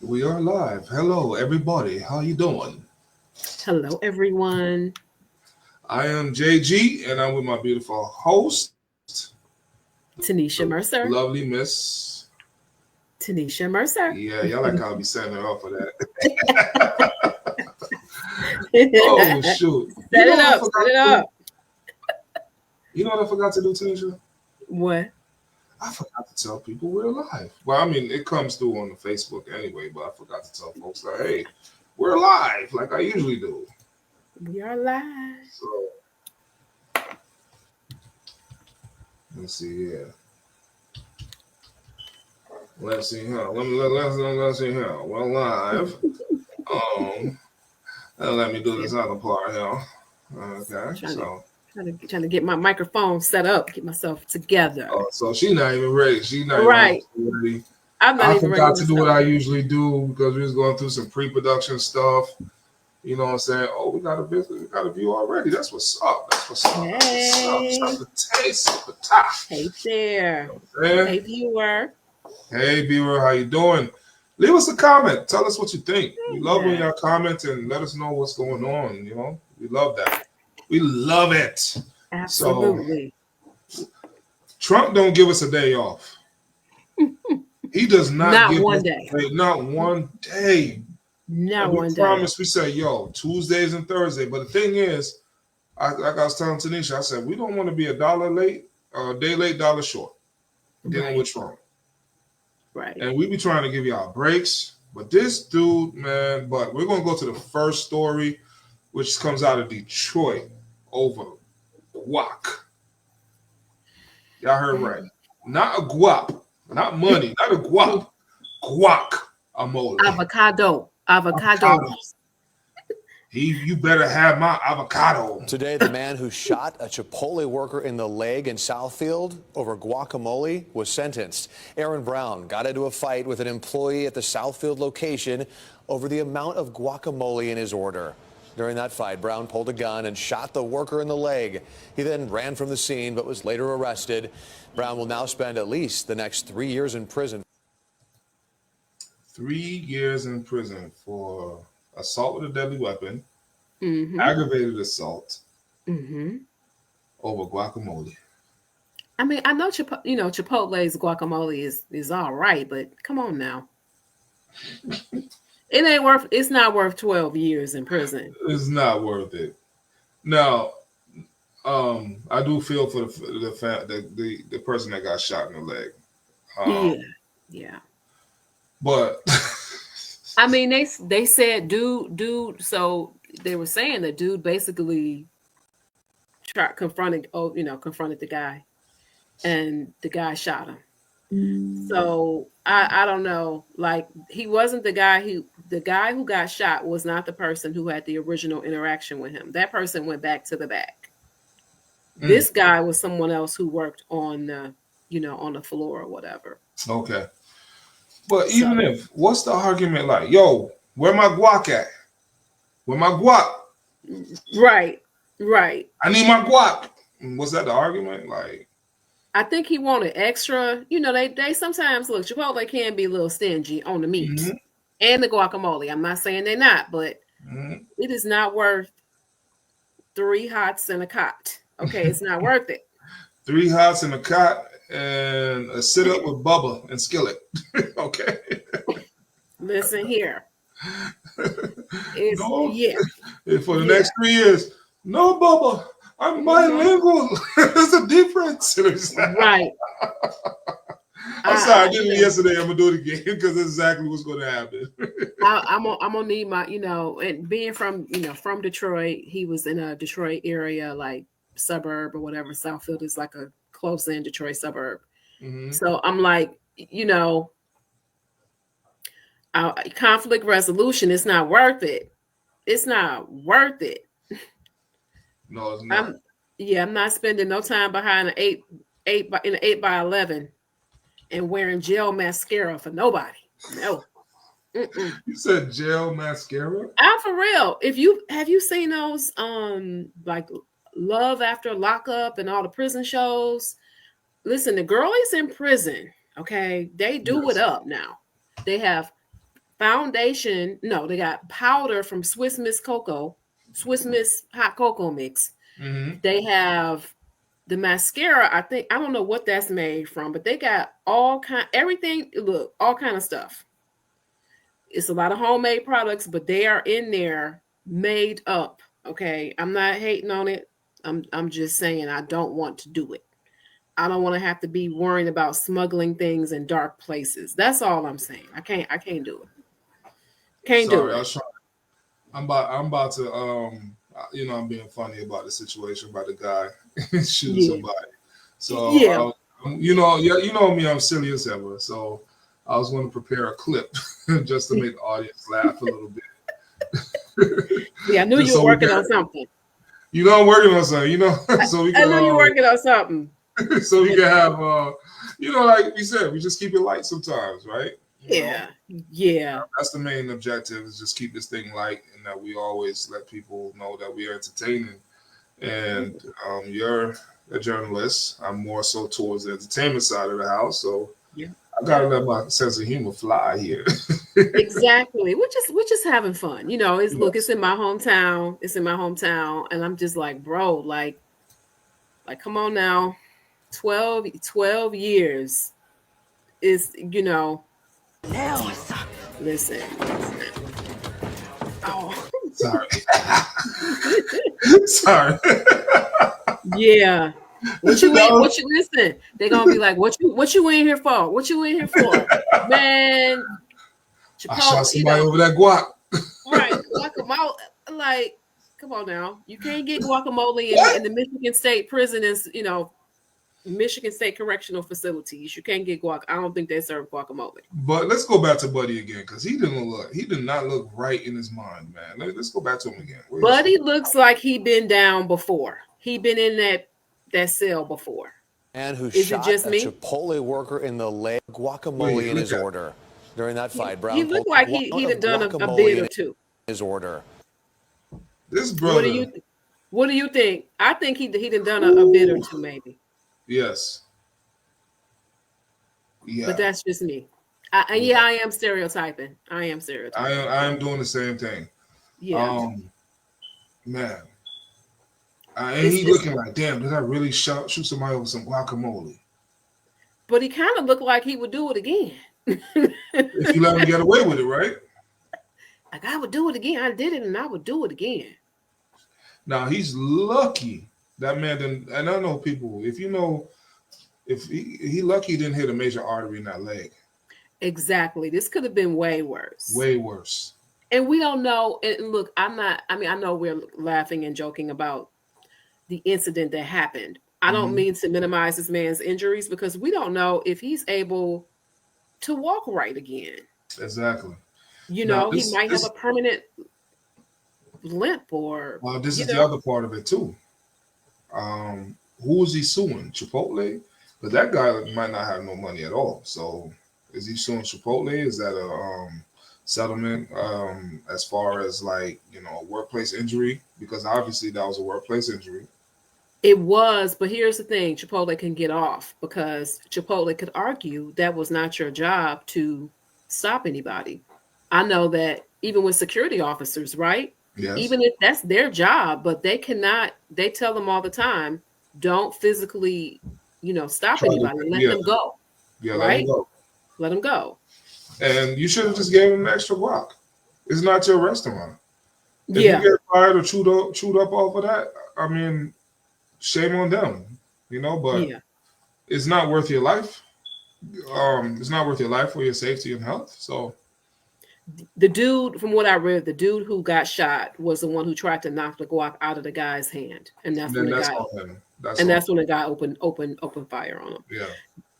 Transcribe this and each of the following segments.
We are live. Hello, everybody. How you doing? Hello, everyone. I am JG, and I'm with my beautiful host, the Tanisha Mercer. lovely Miss. Tanisha Mercer. Yeah, y'all like how I be setting her up for that. Oh Set shoot! it up. Set it up. You know what I forgot to do, Tenisha? What? I forgot to tell people we're live. Well, I mean, it comes through on the Facebook anyway, but I forgot to tell folks that hey, we're live like I usually do. We are live. So let's see here. Let's see here. Let's see here. We're live. Um, let me do See, this other part here. Okay, trying to so trying to get my microphone set up, get myself together. so she's not even ready. She's not even Right. ready. I'm not I even ready forgot to do what myself. I usually do because we was going through some pre-production stuff. You know what I'm saying? Oh, we got a visit. We got a view already. That's what's up. That's what's up. That's what's up. Hey. Stop the taste of the top. Hey there. You know what I'm Hey saying? viewer. Hey, viewer, how you doing? Leave us a comment. Tell us what you think. We love when Yeah. y'all comment and let us know what's going on. You know, we love that. We love it. So Absolutely. Trump don't give us a day off. He does not Not give one us day. a day, not one day. And Not we one day. promise, we say, yo, Tuesdays and Thursday. But the thing is, like I was telling Tanisha, I said, we don't want to be a dollar late, a day late, dollar short, dealing with Right. Trump. Right. And we be trying to give y'all breaks. But this dude, man, but we're going to go to the first story, which comes out of Detroit over guac. Y'all heard right. Not a guap, not money, not a guap, guac amole. Avocado. Avocado. Avocados. You better have my avocado. Today, the man who shot a Chipotle worker in the leg in Southfield over guacamole was sentenced. Aaron Brown got into a fight with an employee at the Southfield location over the amount of guacamole in his order. During that fight, Brown pulled a gun and shot the worker in the leg. He then ran from the scene but was later arrested. Brown will now spend at least the next 3 years in prison. 3 years in prison for assault with a deadly weapon, Mm-hmm. aggravated assault Mm-hmm. over guacamole. I mean, I know Chipotle's guacamole is all right, but come on now. It's not worth 12 years in prison. It's not worth it. Now, I do feel for the fact that the person that got shot in the leg. Yeah. Yeah. But I mean, they said dude, so they were saying that dude basically confronted the guy, and the guy shot him. So I don't know. Like, he wasn't the guy who got shot was not the person who had the original interaction with him. That person went back to the back. This guy was someone else who worked on on the floor or whatever. okay. But even So if, what's the argument like? Yo, where my guac at? Where my guac? right, right. I need my guac. Was that the argument? Like, I think he wanted extra. They sometimes look, Chipotle can be a little stingy on the meat mhm, and the guacamole. I'm not saying they're not, but mhm. it is not worth 3 hots and a cot. Okay, it's not worth it. 3 hots in a cot and a sit up with Bubba and Skillet. Okay. Listen here. It's No, yeah, for the yeah. next 3 years. No, Bubba, I'm Mhm. bilingual. There's a difference. Right. I'm sorry, I I did it yesterday. I'm gonna do it again because that's exactly what's gonna happen. I'm gonna need my, and being from Detroit, he was in a Detroit area, like suburb or whatever. Southfield is like a close in Detroit suburb. Hmm. So I'm like, conflict resolution. It's not worth it. It's not worth it. No, it's not. I'm Yeah, I'm not spending no time behind an 8x11 and wearing gel mascara for nobody. No. Mm-mm. You said gel mascara? I'm for real. If you have you seen those like Love After Lockup and all the prison shows? Listen, the girl is in prison. Okay, they do it Yes. up now. They have foundation. No, they got powder from Swiss Miss hot cocoa mix. Mm-hmm. They have the mascara. I don't know what that's made from, but they got all kind of stuff. It's a lot of homemade products, but they are in there made up. Okay, I'm not hating on it. I'm just saying I don't want to do it. I don't want to have to be worrying about smuggling things in dark places. That's all I'm saying. I can't do it. Can't do Sorry, I it. was trying. I'm about to I'm being funny about the situation about the guy shooting Yeah. somebody. So Yeah. you know me, I'm silly as ever. So I was going to prepare a clip just to make the audience laugh a little bit. Yeah, I knew you were working on something. You know, I'm working on something. You know, so we can. I know you're working on something. So we can have, like we said, we just keep it light sometimes, right? Yeah. Yeah. That's the main objective, is just keep this thing light, and that we always let people know that we are entertaining. And you're a journalist. I'm more so towards the entertainment side of the house, so Yeah. I gotta let my sense of humor fly here. Exactly. We're just having fun. It's in my hometown. It's in my hometown. And I'm just like, bro, like come on now. 12 years is, listen. Oh. Sorry. Sorry. Yeah. What you listen? They're gonna be like, what you in here for? What you in here for? Man, I shot somebody over that guac. Right. Guacamole. Like, come on now. You can't get guacamole in the Michigan State prison is, Michigan State Correctional Facilities. You can't get guac. I don't think they serve guacamole. But let's go back to Buddy again, because he did not look right in his mind, man. Let's go back to him again. Buddy looks like he been down before. He been in that cell before. And who shot a Chipotle worker in the leg, guacamole in his order. During that fight, Brown. He looked like he'd done a bid or two. His order. This brother. What do you think? I think he'd done a bid or two, maybe. Yes. Yeah. But that's just me. I am stereotyping. I am doing the same thing. Yeah. Man. And he looking like, damn, did I really shoot somebody over some guacamole? But he kind of looked like he would do it again. If you let him get away with it, right? Like, I would do it again. I did it, and I would do it again. Now, he's lucky that man didn't. And I know people, if he lucky he didn't hit a major artery in that leg. Exactly. This could have been way worse. Way worse. And we don't know. And look, I know we're laughing and joking about the incident that happened. I don't mean to minimize this man's injuries, because we don't know if he's able to walk right again. Exactly. He might have a permanent limp or. Well, this is the other part of it too. Who is he suing? Chipotle? But that guy might not have no money at all. So is he suing Chipotle? Is that a settlement as far as a workplace injury? Because obviously that was a workplace injury. It was, but here's the thing: Chipotle can get off, because Chipotle could argue that was not your job to stop anybody. I know that even with security officers, right? Yes. Even if that's their job, but they cannot. They tell them all the time, don't physically, stop anybody. Let them go. Yeah, right? Let them go. And you should have just gave him an extra guac. It's not your restaurant. If you get fired or chewed up off of that, I mean, shame on them, but it's not worth your life. It's not worth your life for your safety and health. So the dude, from what I read, the dude who got shot was the one who tried to knock the guac out of the guy's hand, and that's when the guy opened fire on him. Yeah.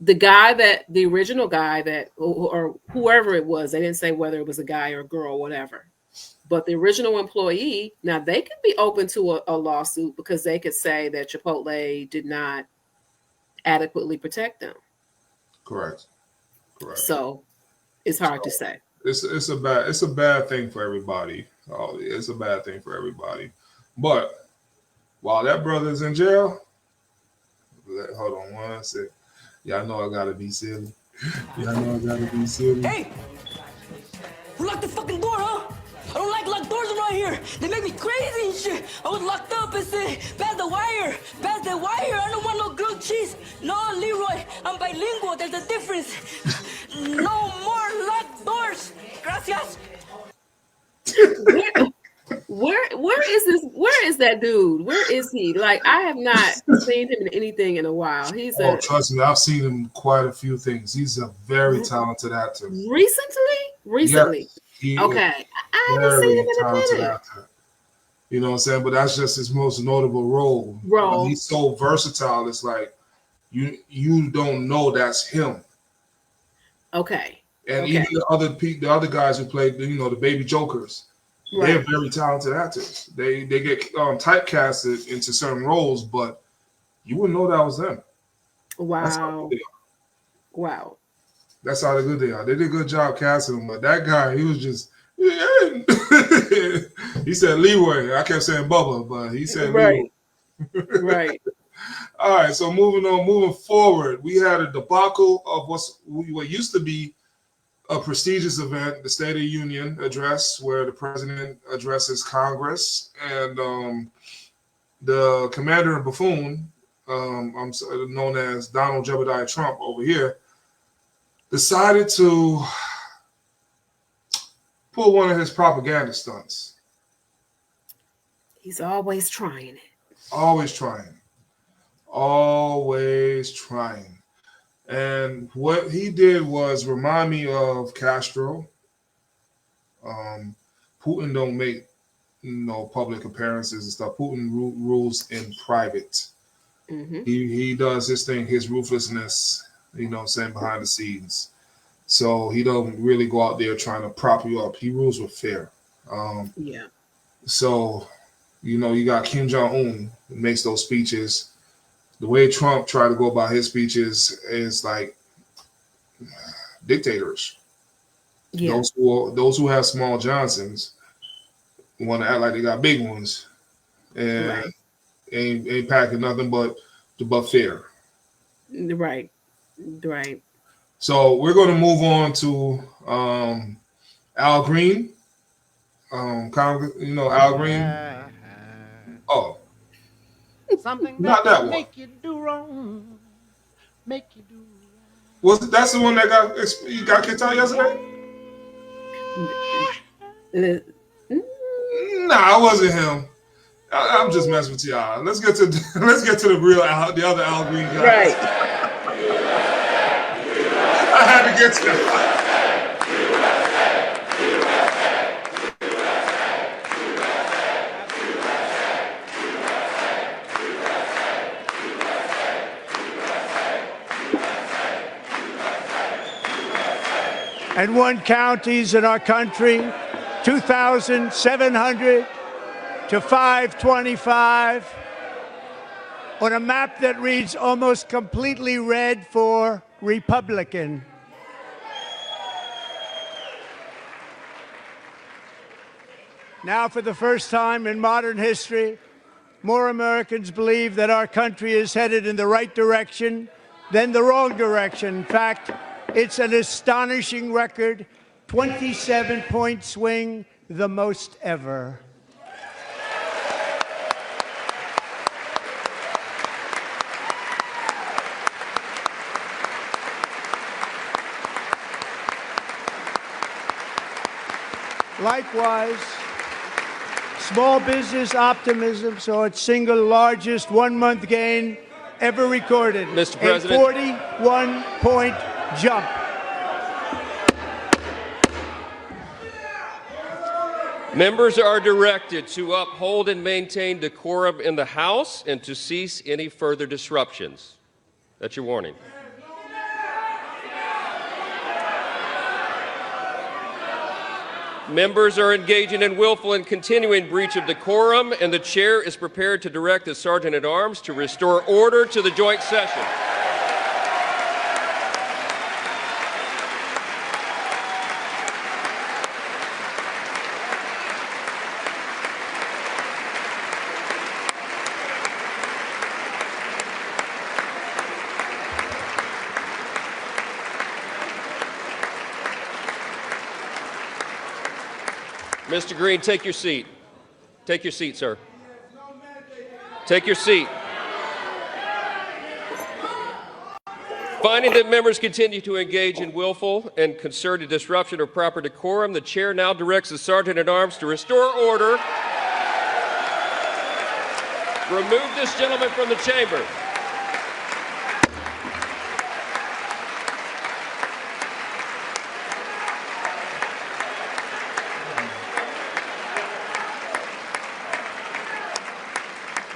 The original guy or whoever it was, they didn't say whether it was a guy or a girl or whatever. But the original employee, now they could be open to a lawsuit, because they could say that Chipotle did not adequately protect them. Correct. So it's hard to say. It's a bad thing for everybody. Oh, it's a bad thing for everybody. But while that brother's in jail, hold on one second. Y'all know I gotta be silly. Hey, who locked here. They make me crazy and shit. I was locked up and said, pass the wire. Pass the wire. I don't want no grilled cheese. No, Leroy, I'm bilingual. There's a difference. No more locked doors. Gracias. Where is this? Where is that dude? Where is he? Like, I have not seen him in anything in a while. He's Oh, trust me, I've seen him quite a few things. He's a very talented actor. recently. He Okay, is I haven't seen him very in a talented minute. actor. You know what I'm saying? But that's just his most notable role. But he's so versatile. It's like you don't know that's him. Okay. And even the other guys who played, the baby jokers, they're very talented actors. They get typecasted into certain roles, but you wouldn't know that was them. Wow. Wow. That's how good they are. They did a good job casting him, but that guy, he was just he said Leeway. I kept saying Bubba, but he said Leeway. Right. All right, so moving forward, we had a debacle of what used to be a prestigious event, the State of the Union address, where the president addresses Congress, and the commander in buffoon, I'm known as Donald Jebediah Trump over here, decided to pull one of his propaganda stunts. He's always trying it. Always trying. Always trying. And what he did was remind me of Castro. Putin don't make public appearances and stuff. Putin rules in private. Mm-hmm. He does his thing, his ruthlessness, behind the scenes. So he don't really go out there trying to prop you up. He rules with fear. So, you got Kim Jong-un who makes those speeches. The way Trump tried to go about his speeches is like dictators. Yeah. Those who have small Johnsons want to act like they got big ones, and ain't packing nothing but fear. Right. So we're going to move on to Al Green. Al Green. Oh. Something not that one. Make you do wrong. Make you do right. That's the one that got kicked out yesterday? Nah, it wasn't him. I'm just messing with y'all. Let's get to the real the other Al Green guy. Right. I had to get to that. And won counties in our country, 2,700 to 525, on a map that reads almost completely red for Republican. Now, for the first time in modern history, more Americans believe that our country is headed in the right direction than the wrong direction. In fact, it's an astonishing record, 27-point swing, the most ever. Likewise, small business optimism saw its single largest one-month gain ever recorded. Mr. President. A 41-point jump. Members are directed to uphold and maintain decorum in the House and to cease any further disruptions. That's your warning. Members are engaging in willful and continuing breach of decorum, and the chair is prepared to direct the Sergeant-at-Arms to restore order to the joint session. Mr. Green, take your seat. Take your seat, sir. Take your seat. Finding that members continue to engage in willful and concerted disruption of proper decorum, the chair now directs the Sergeant-at-Arms to restore order. Remove this gentleman from the chamber.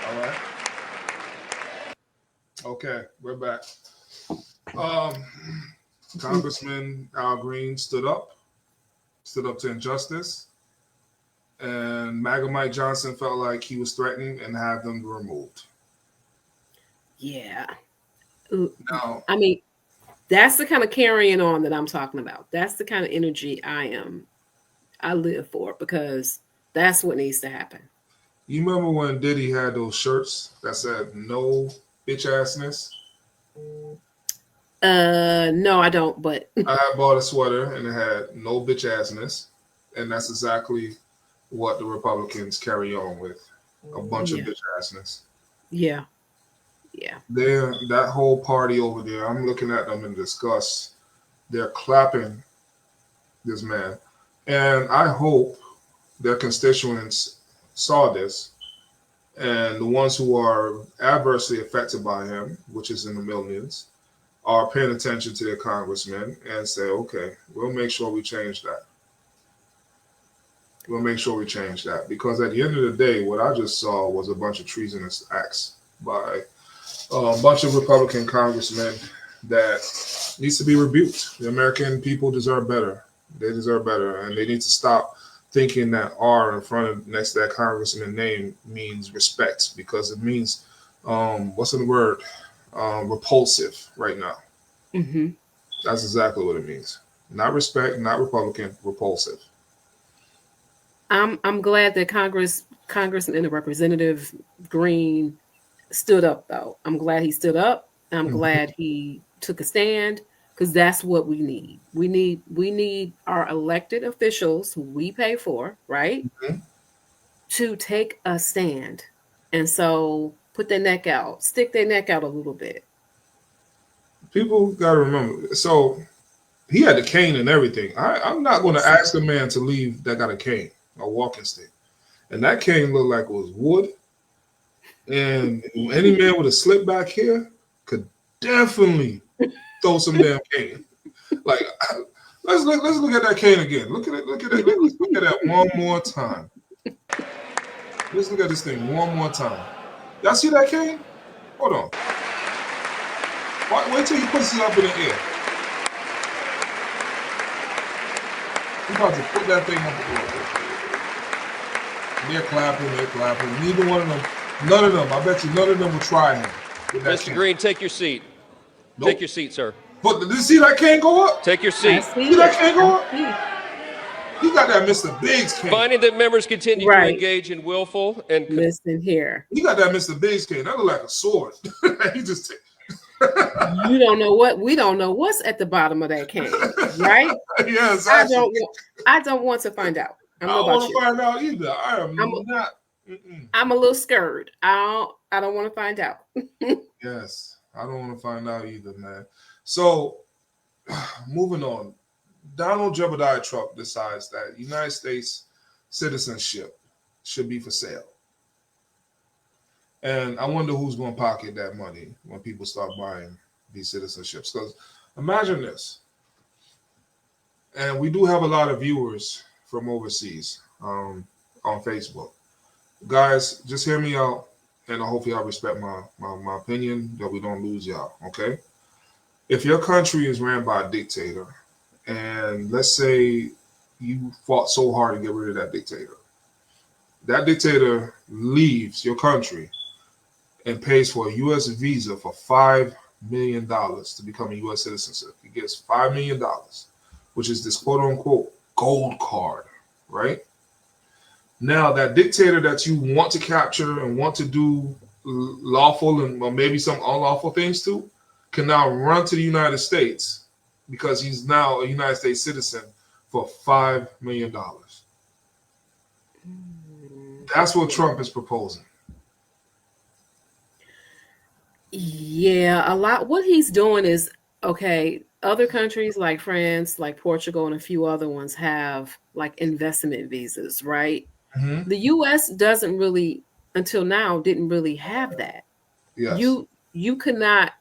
All right. Okay, we're back. Congressman Al Green stood up to injustice, and MAGA Mike Johnson felt like he was threatening and had them removed. Yeah. Now, I mean, that's the kind of carrying on that I'm talking about. That's the kind of energy I live for, because that's what needs to happen. you remember when Diddy had those shirts that said "No bitch assness"? No, I don't, but I had bought a sweater and it had "No bitch assness," and that's exactly what the Republicans carry on with, a bunch of bitch assness. yeah. That whole party over there, I'm looking at them in disgust. They're clapping this man. And I hope their constituents saw this, and the ones who are adversely affected by him, which is in the millions, are paying attention to their congressmen and say, okay, we'll make sure we change that. We'll make sure we change that. Because at the end of the day, what I just saw was a bunch of treasonous acts by a bunch of Republican congressmen that needs to be rebuked. The American people deserve better. They deserve better, and they need to stop thinking that R in front of next to that congressman name means respect, because it means what's the word? Repulsive right now. Mm-hmm. That's exactly what it means. Not respect, not Republican, repulsive. I'm glad that Congressman and the Representative Green stood up, though. I'm glad he stood up. I'm glad he took a stand, because that's what we need. We need our elected officials who we pay for, right? Mhm. To take a stand. And so put their neck out, stick their neck out a little bit. People got to remember. So he had the cane and everything. I'm not going to ask a man to leave that got a cane, a walking stick. And that cane looked like it was wood. And any man with a slip back here could definitely throw some damn cane. Like, let's look at that cane again. Look at it. Look at it. Let's look at that one more time. Let's look at this thing one more time. Y'all see that cane? Hold on. Wait till he puts it up in the air. He's about to put that thing up in the air. They're clapping. Neither one of them, none of them, I bet you none of them will try him. Mr. Green, take your seat. Nope. Take your seat, sir. But did you see that cane go up? Take your seat. See that cane go up? He got that Mr. Biggs cane. Finding that members continue to engage in willful and listen here. He got that Mr. Biggs cane. That look like a sword. He just you don't know what we don't know what's at the bottom of that can, right? Yeah, exactly. I don't want to find out. I don't want to find out either. I'm a little scared. I don't want to find out. Yes, I don't want to find out either, man. So, moving on. Donald Jebediah Trump decides that United States citizenship should be for sale. And I wonder who's going to pocket that money when people start buying these citizenships. Because imagine this. And we do have a lot of viewers from overseas on Facebook. Guys, just hear me out. And I hope y'all respect my opinion, that we don't lose y'all, okay? If your country is ran by a dictator, and let's say you fought so hard to get rid of that dictator leaves your country and pays for a U.S. visa for $5 million to become a U.S. citizen. He gets $5 million, which is this quote-unquote gold card, right? Now, that dictator that you want to capture and want to do lawful and maybe some unlawful things to can now run to the United States because he's now a United States citizen for $5 million. That's what Trump is proposing. Yeah, a lot. What he's doing is okay. Other countries like France, like Portugal, and a few other ones have like investment visas, right? Mm-hmm. The US doesn't really, until now, didn't really have that. Yes. You could not,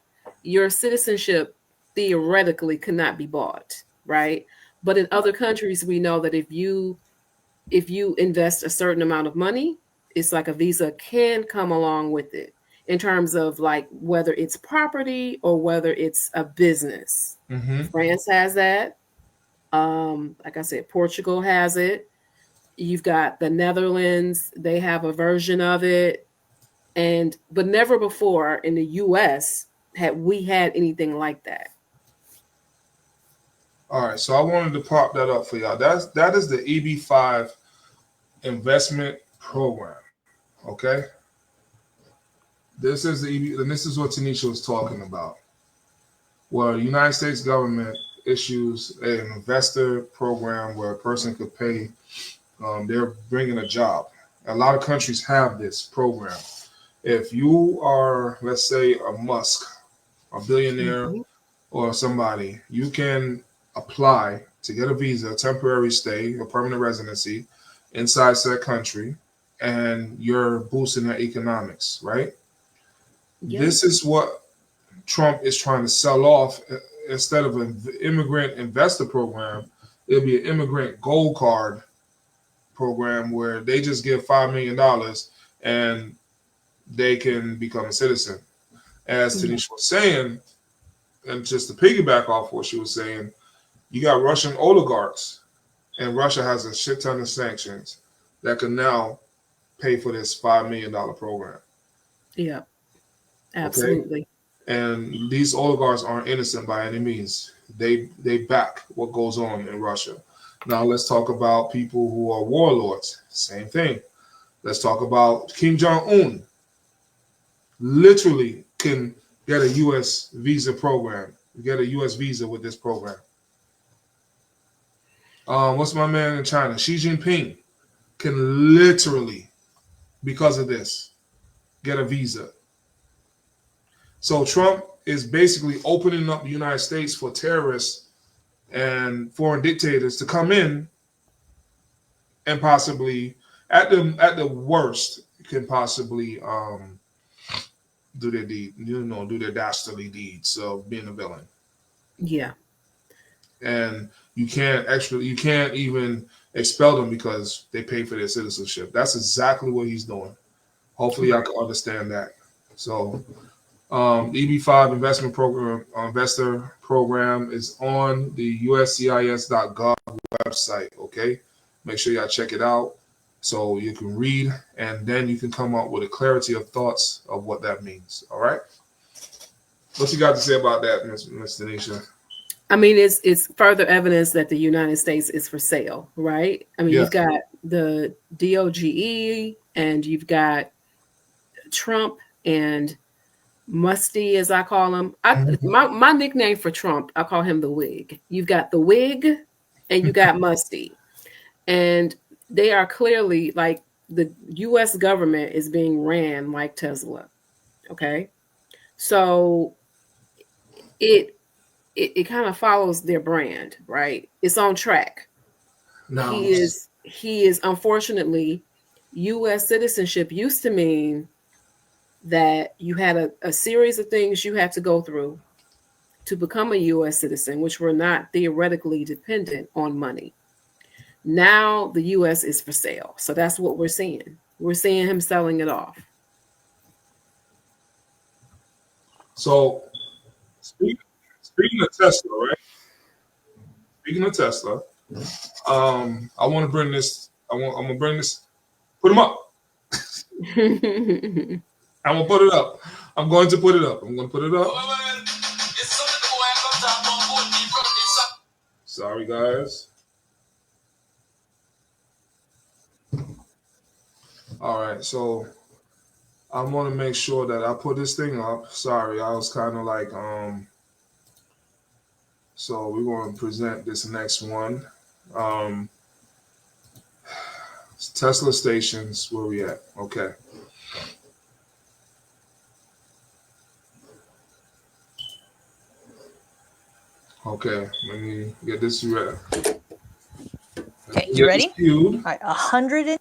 your citizenship theoretically could not be bought, right? But in other countries, we know that if you invest a certain amount of money, it's like a visa can come along with it in terms of like whether it's property or whether it's a business. Mm-hmm. France has that. Like I said, Portugal has it. You've got the Netherlands, they have a version of it. And but never before in the US had we had anything like that. All right. So I wanted to pop that up for y'all. That is the EB5 investment program. Okay. This is the EB, and this is what Tenisha was talking about. Where the United States government issues an investor program where a person could pay. They're bringing a job. A lot of countries have this program. If you are, let's say, a Musk, a billionaire, Mhm. or somebody, you can apply to get a visa, a temporary stay, a permanent residency inside said country, and you're boosting their economics, right? Yeah. This is what Trump is trying to sell off. Instead of an immigrant investor program, it'll be an immigrant gold card program where they just give $5 million and they can become a citizen. As Yeah. Tanisha was saying, and just to piggyback off what she was saying, you got Russian oligarchs, and Russia has a shit ton of sanctions that can now pay for this $5 million program. Yeah. Okay, Absolutely. and these oligarchs aren't innocent by any means. They back what goes on in Russia. Now let's talk about people who are warlords. Same thing. Let's talk about Kim Jong Un. Literally can get a U.S. visa program. Get a U.S. visa with this program. What's my man in China? Xi Jinping can literally, because of this, get a visa. So Trump is basically opening up the United States for terrorists and foreign dictators to come in and possibly, at the worst, can possibly do their deed, do their dastardly deeds of being a villain. Yeah. And you can't even expel them because they pay for their citizenship. That's exactly what he's doing. Hopefully, I Right. can understand that. So, EB5 investment program, investor program is on the uscis.gov website. Okay, make sure y'all check it out so you can read, and then you can come up with a clarity of thoughts of what that means. All right, what you got to say about that, Miss Tanisha? I mean, it's further evidence that the United States is for sale, right? I mean, Yeah. you've got the DOGE and you've got Trump and Musty, as I call him. My nickname for Trump, I call him the Wig. You've got the Wig and you got Musty. And they are clearly like the US government is being ran like Tesla. Okay. So it it kind of follows their brand, right? It's on track. Now, He is unfortunately US citizenship used to mean that you had a series of things you had to go through to become a US citizen, which were not theoretically dependent on money. Now the US is for sale. So that's what we're seeing. We're seeing him selling it off. so speaking of Tesla, right? Speaking of Tesla, I want to bring this. I'm gonna bring this. Put them up. I'm gonna put it up. I'm going to put it up. I'm gonna put it up. Sorry, guys. All right, so I want to make sure that I put this thing up. Sorry, I was kind of like So we're going to present this next one. Um, Tesla stations. Where we at? Okay. Okay. Let me get this ready. Okay, you ready? Queued. All right, 100.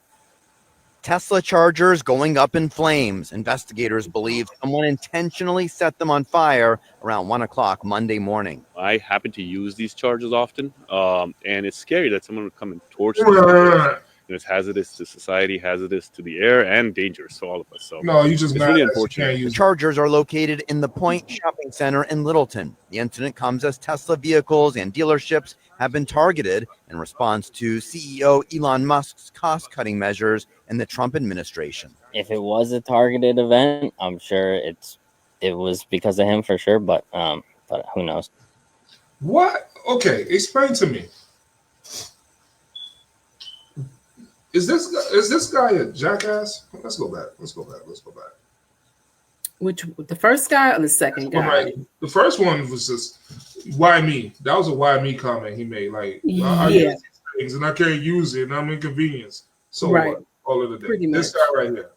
Tesla chargers going up in flames. Investigators believe someone intentionally set them on fire around 1 o'clock Monday morning. I happen to use these chargers often, and it's scary that someone would come and torch these Right. chargers. It's hazardous to society, hazardous to the air, and dangerous to all of us. So No, you just it's mad really that you unfortunate. can't The use chargers are located in the Point Shopping Center in Littleton. The incident comes as Tesla vehicles and dealerships have been targeted in response to CEO Elon Musk's cost-cutting measures in the Trump administration. If it was a targeted event, I'm sure it was because of him for sure, but who knows? What? Okay, explain to me. Is this guy a jackass? Let's go back. Which, the first guy or the second guy? Right. The first one was just why me? That was a why me comment he made. Like, I use these things and I can't use it and I'm inconvenienced. So Right. what? All of the day. Pretty This much. guy right here.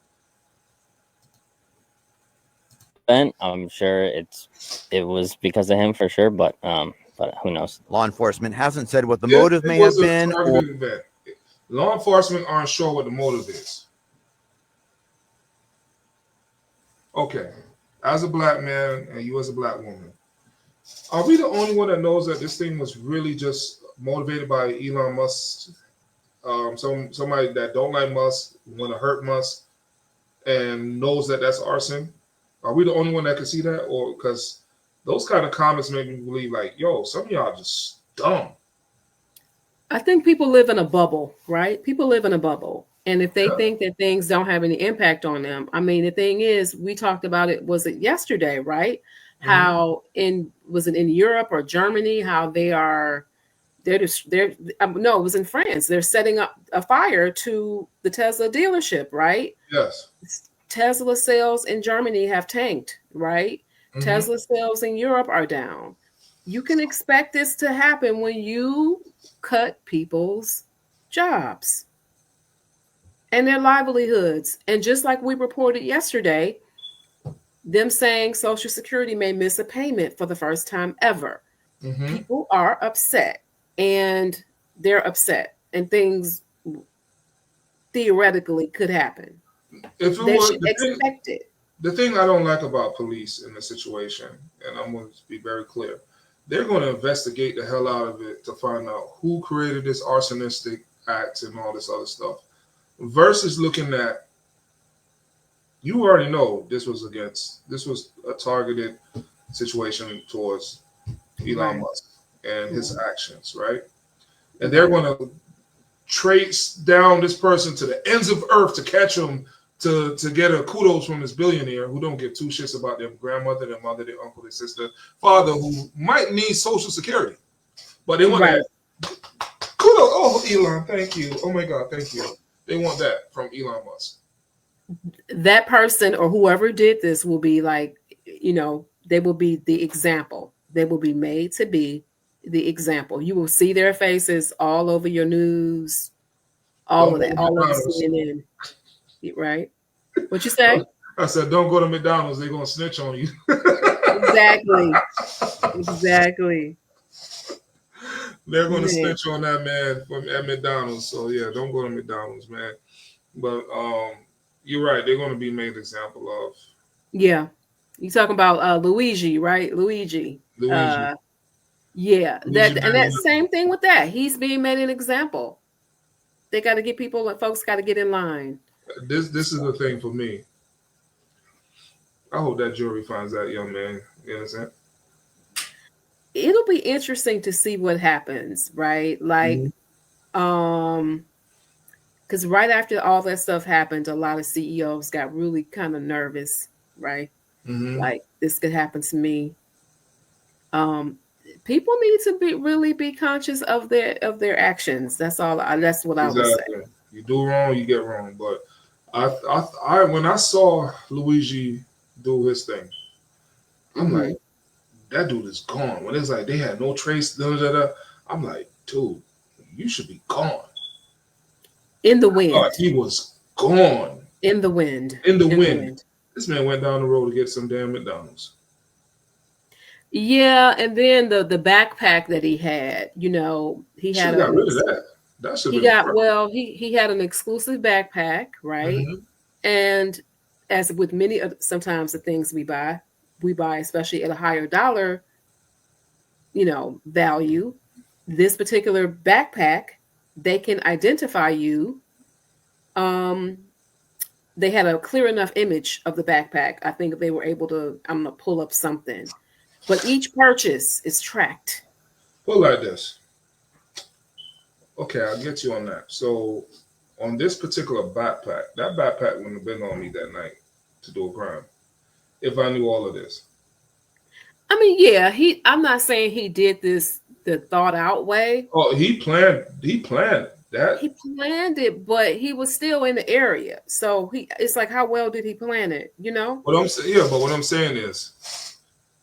Event, I'm sure it was because of him for sure, but who knows? Law enforcement hasn't said what the If motive it may have was a been or targeted event, law enforcement aren't sure what the motive is. Okay. As a black man and you as a black woman, are we the only one that knows that this thing was really just motivated by Elon Musk? Somebody that don't like Musk, want to hurt Musk, and knows that that's arson? Are we the only one that can see that? Or because those kind of comments make me believe like, yo, some of y'all just dumb. I think people live in a bubble, right? People live in a bubble. And if they think that things don't have any impact on them, I mean, the thing is, we talked about it, was it yesterday, right? Mm-hmm. How was it in Europe or Germany, how no, it was in France. They're setting up a fire to the Tesla dealership, right? Yes. Tesla sales in Germany have tanked, right? Mm-hmm. Tesla sales in Europe are down. You can expect this to happen when you cut people's jobs and their livelihoods. And just like we reported yesterday, them saying Social Security may miss a payment for the first time ever. Mm-hmm. People are upset, and they're upset, and things theoretically could happen. They should expect it. The thing I don't like about police in the situation, and I'm going to be very clear, they're going to investigate the hell out of it to find out who created this arsonistic act and all this other stuff, versus looking at, you already know this was a targeted situation towards Elon Musk and his actions, right? And they're going to trace down this person to the ends of earth to catch him, to get a kudos from this billionaire who don't give two shits about their grandmother, their mother, their uncle, their sister, father, who might need Social Security. But they want that. Kudos. Oh, Elon, thank you. Oh my God, thank you. They want that from Elon Musk. That person or whoever did this will be like, they will be the example. They will be made to be the example. You will see their faces all over your news, all of CNN. Right? What you say? I said, don't go to McDonald's. They're going to snitch on you. Exactly. They're going to snitch on that man at McDonald's. So, yeah, don't go to McDonald's, man. But you're right. They're going to be made an example of. Yeah. You're talking about Luigi, right? Luigi. Yeah. That same thing with that. He's being made an example. They got to get folks got to get in line. This is the thing for me. I hope that jury finds that young man. You understand? It'll be interesting to see what happens, right? Like, because right after all that stuff happened, a lot of CEOs got really kind of nervous, right? Mm-hmm. Like, this could happen to me. People need to really be conscious of their actions. That's all. That's what I would say. You do wrong, you get wrong. But I when I saw Luigi do his thing, I'm like, that dude is gone. When it's like they had no trace, I'm like, dude, you should be gone. In the I thought wind. he was gone. In the wind. In the wind. This man went down the road to get some damn McDonald's. Yeah, and then the backpack that he had, he Should had have got rid of that. That should he have been got perfect. well, he had an exclusive backpack, right? Mhm. And as with many of sometimes the things we buy, especially at a higher dollar, value. This particular backpack, they can identify you. They had a clear enough image of the backpack. I think they were able to, I'm gonna pull up something. But each purchase is tracked. Put it like this. Okay, I'll get you on that. So on this particular backpack, that backpack wouldn't have been on me that night to do a crime. If I knew all of this. I mean, yeah, I'm not saying he did this the thought out way. Oh, he planned that. He planned it, but he was still in the area. So it's like, how well did he plan it? What I'm saying, yeah, but what I'm saying is,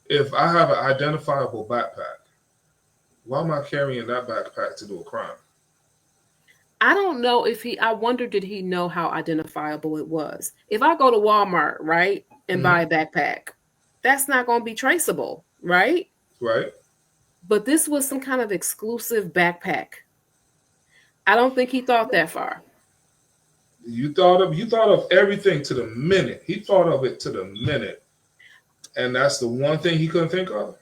if I have an identifiable backpack, why am I carrying that backpack to do a crime? I don't know I wonder, did he know how identifiable it was? If I go to Walmart, right, and buy a backpack, that's not going to be traceable, right? Right. But this was some kind of exclusive backpack. I don't think he thought that far. You thought of everything to the minute. He thought of it to the minute. And that's the one thing he couldn't think of.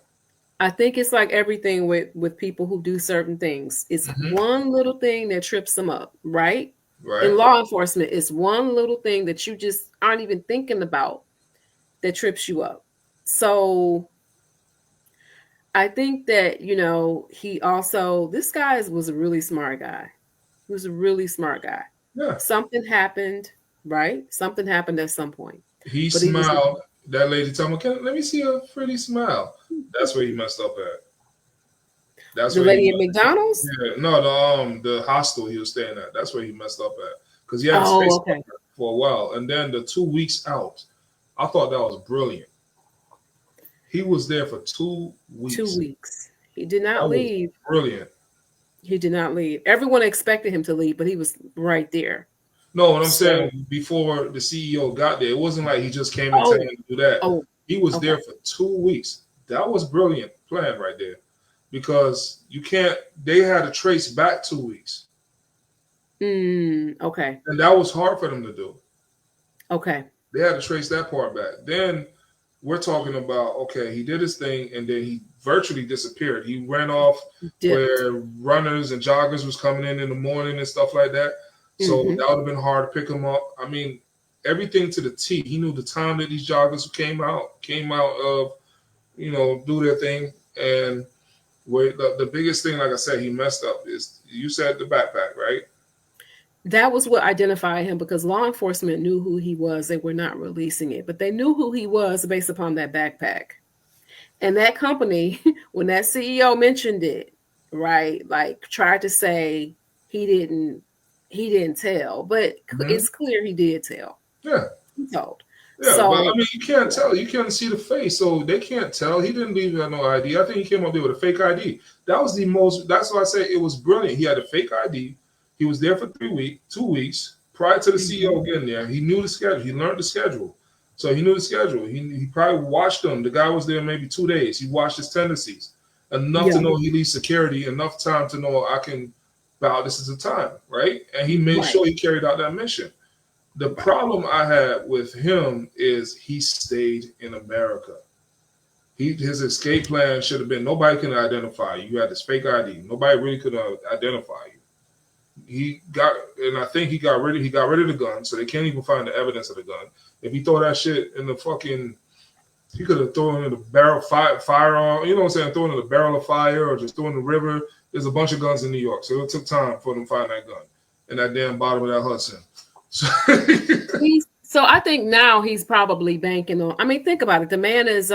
I think it's like everything with people who do certain things. It's one little thing that trips them up, right? Right. In law enforcement, it's one little thing that you just aren't even thinking about that trips you up. So I think that, he also, this guy was a really smart guy. He was a really smart guy. Yeah. Something happened, right? Something happened at some point. He smiled. That lady told me, let me see a pretty smile. That's where he messed up at. That's the where lady at McDonald's? Yeah, no, the hostel he was staying at. That's where he messed up at. Because he had his face for a while. And then the 2 weeks out, I thought that was brilliant. He was there for 2 weeks. 2 weeks. He did not leave. Brilliant. He did not leave. Everyone expected him to leave, but he was right there. No, what I'm saying, before the CEO got there, it wasn't like he just came and told him to do that. He was there for 2 weeks. That was brilliant plan right there. Because they had to trace back 2 weeks. Okay. And that was hard for them to do. Okay. They had to trace that part back. Then we're talking about, okay, he did his thing and then he virtually disappeared. He ran off where runners and joggers was coming in the morning and stuff like that. So that would have been hard to pick him up. I mean, everything to the T. He knew the time that these joggers came out of, do their thing. And where the biggest thing, like I said, he messed up is, you said the backpack, right? That was what identified him, because law enforcement knew who he was. They were not releasing it, but they knew who he was based upon that backpack. And that company, when that CEO mentioned it, right, like tried to say he didn't tell, but it's clear he did tell. Yeah. He told. Yeah, so, but I mean, you can't tell. You can't see the face, so they can't tell. He didn't leave no ID. I think he came up there with a fake ID. That's why I say it was brilliant. He had a fake ID. He was there for 2 weeks prior to the CEO getting there. He knew the schedule. He learned the schedule. So he knew the schedule. He probably watched them. The guy was there maybe 2 days. He watched his tendencies enough to know he needs security, enough time to know I can bow. This is the time, right? And he made sure he carried out that mission. The problem I had with him is he stayed in America. His escape plan should have been, nobody can identify you. You had this fake ID. Nobody really could identify you. And I think he got rid of the gun, so they can't even find the evidence of the gun. If he throw that shit in the fucking, he could have thrown it in the barrel firearm, you know what I'm saying, thrown it in the barrel of fire or just thrown in the river. There's a bunch of guns in New York, so it took time for them to find that gun in that damn bottom of that Hudson. So I think now he's probably banking on, I mean, think about it. The man is,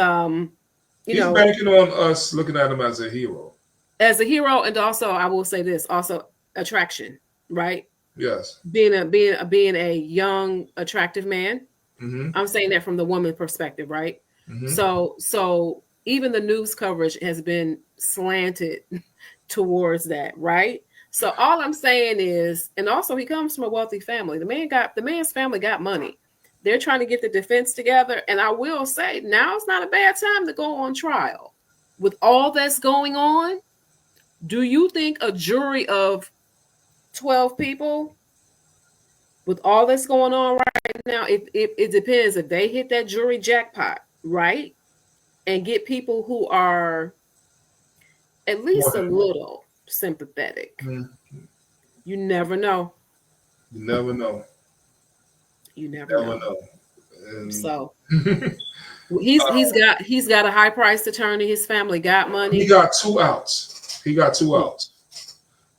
he's banking on us looking at him as a hero. As a hero, and also, I will say this, also attraction, right? Yes. Being a young, attractive man. I'm saying that from the woman perspective, right? So even the news coverage has been slanted towards that, right? So all I'm saying is, and also he comes from a wealthy family. The man's family got money. They're trying to get the defense together. And I will say, now it's not a bad time to go on trial. With all that's going on, do you think a jury of 12 people, with all that's going on right now, it depends if they hit that jury jackpot, right? And get people who are at least a little sympathetic. Mm-hmm. You never know. You never know. You never know. And So he's got a high priced attorney. His family got money. He got 2 outs.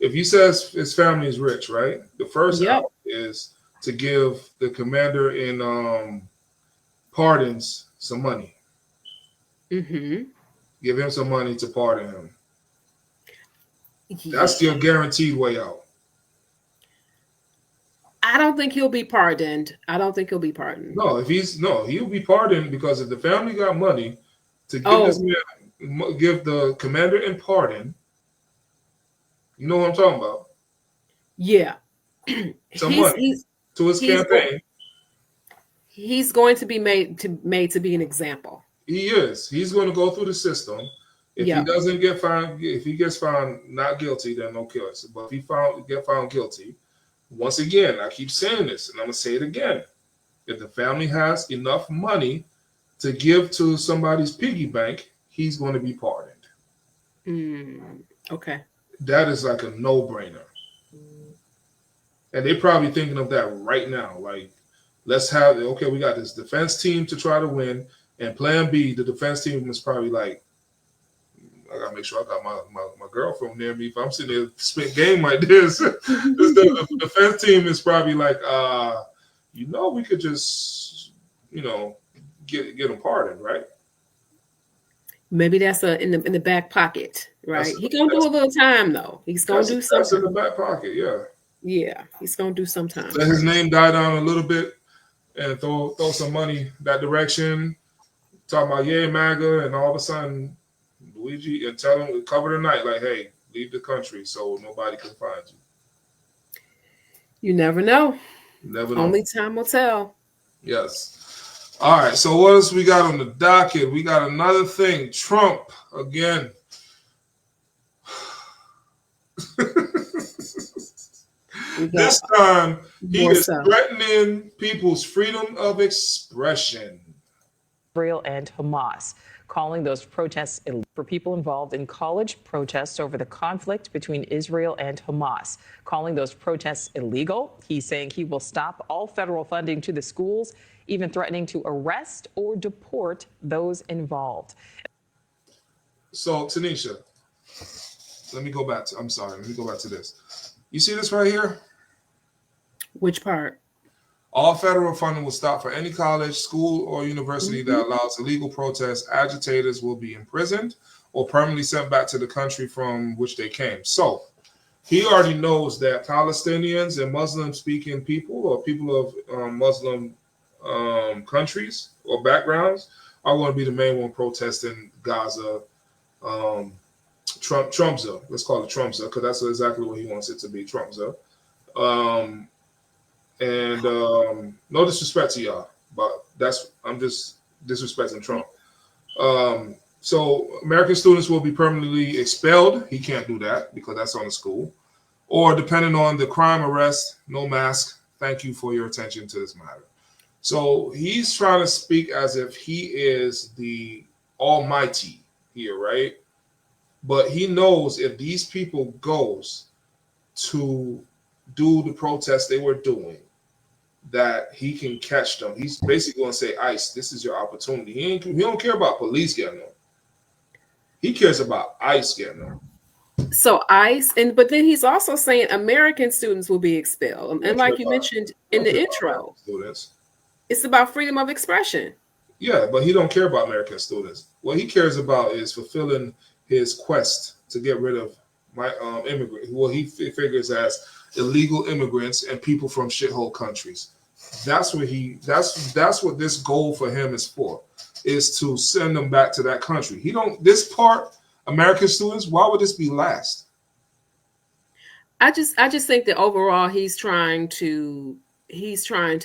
If he says his family is rich, right? The first out is to give the commander in pardons some money. Mm-hmm. Give him some money to pardon him. That's your guaranteed way out. I don't think he'll be pardoned. No, he'll be pardoned because if the family got money to give this man, give the commander in pardon, you know what I'm talking about? Yeah. Some money to his campaign. He's going to be made to be an example. He is. He's going to go through the system. If he doesn't get found, if he gets found not guilty, then no case. But if he get found guilty, once again, I keep saying this, and I'm gonna say it again. If the family has enough money to give to somebody's piggy bank, he's going to be pardoned. Okay. That is like a no-brainer. And they're probably thinking of that right now. Like, let's have it. Okay, we got this defense team to try to win. And plan B, the defense team is probably like, I gotta make sure I got my girlfriend near me. If I'm sitting there spit game like this, the defense team is probably like, we could just, get him pardoned, right? Maybe that's in the back pocket, right? He's gonna do a little time though. He's gonna do something. That's in the back pocket, yeah. Yeah, he's gonna do some time. Let his name die down a little bit and throw some money that direction. Talking about yay MAGA, and all of a sudden Luigi and tell him to cover the night, like, hey, leave the country so nobody can find you. You never know. Never know. Only time will tell. Yes. All right. So what else we got on the docket? We got another thing. Trump again. This time he is threatening people's freedom of expression. Israel and Hamas, calling those protests for people involved in college protests over the conflict between Israel and Hamas, calling those protests illegal. He's saying he will stop all federal funding to the schools, even threatening to arrest or deport those involved. So, Tenisha, let me go back to this. You see this right here? Which part? All federal funding will stop for any college, school, or university that allows illegal protests. Agitators will be imprisoned or permanently sent back to the country from which they came. So he already knows that Palestinians and Muslim-speaking people or people of Muslim countries or backgrounds are going to be the main one protesting Gaza. Trumpza. Let's call it Trumpza because that's exactly what he wants it to be, Trumpza. And no disrespect to y'all, but I'm just disrespecting Trump. So American students will be permanently expelled. He can't do that because that's on the school. Or depending on the crime, arrest, no mask. Thank you for your attention to this matter. So he's trying to speak as if he is the almighty here, right? But he knows if these people goes to do the protests they were doing, that he can catch them. He's basically going to say, ICE, this is your opportunity. He don't care about police getting them. He cares about ICE getting them. So ICE, but then he's also saying American students will be expelled. And like you mentioned in the intro, it's about freedom of expression. Yeah, but he don't care about American students. What he cares about is fulfilling his quest to get rid of my immigrant. Well, he figures as illegal immigrants and people from shithole countries. That's what that's what this goal for him is for, is to send them back to that country. This part, American students, why would this be last? I just think that overall he's trying to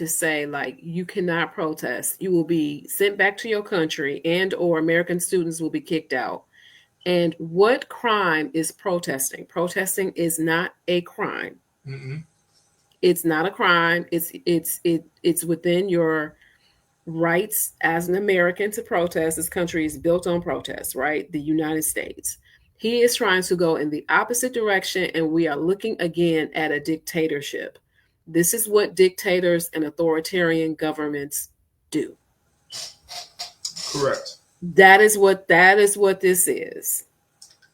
say, like, you cannot protest. You will be sent back to your country, and or American students will be kicked out. And what crime is protesting? Protesting is not a crime. Mm-mm. It's not a crime. It's within your rights as an American to protest. This country is built on protest, right? The United States. He is trying to go in the opposite direction, and we are looking again at a dictatorship. This is what dictators and authoritarian governments do. Correct. That is what this is.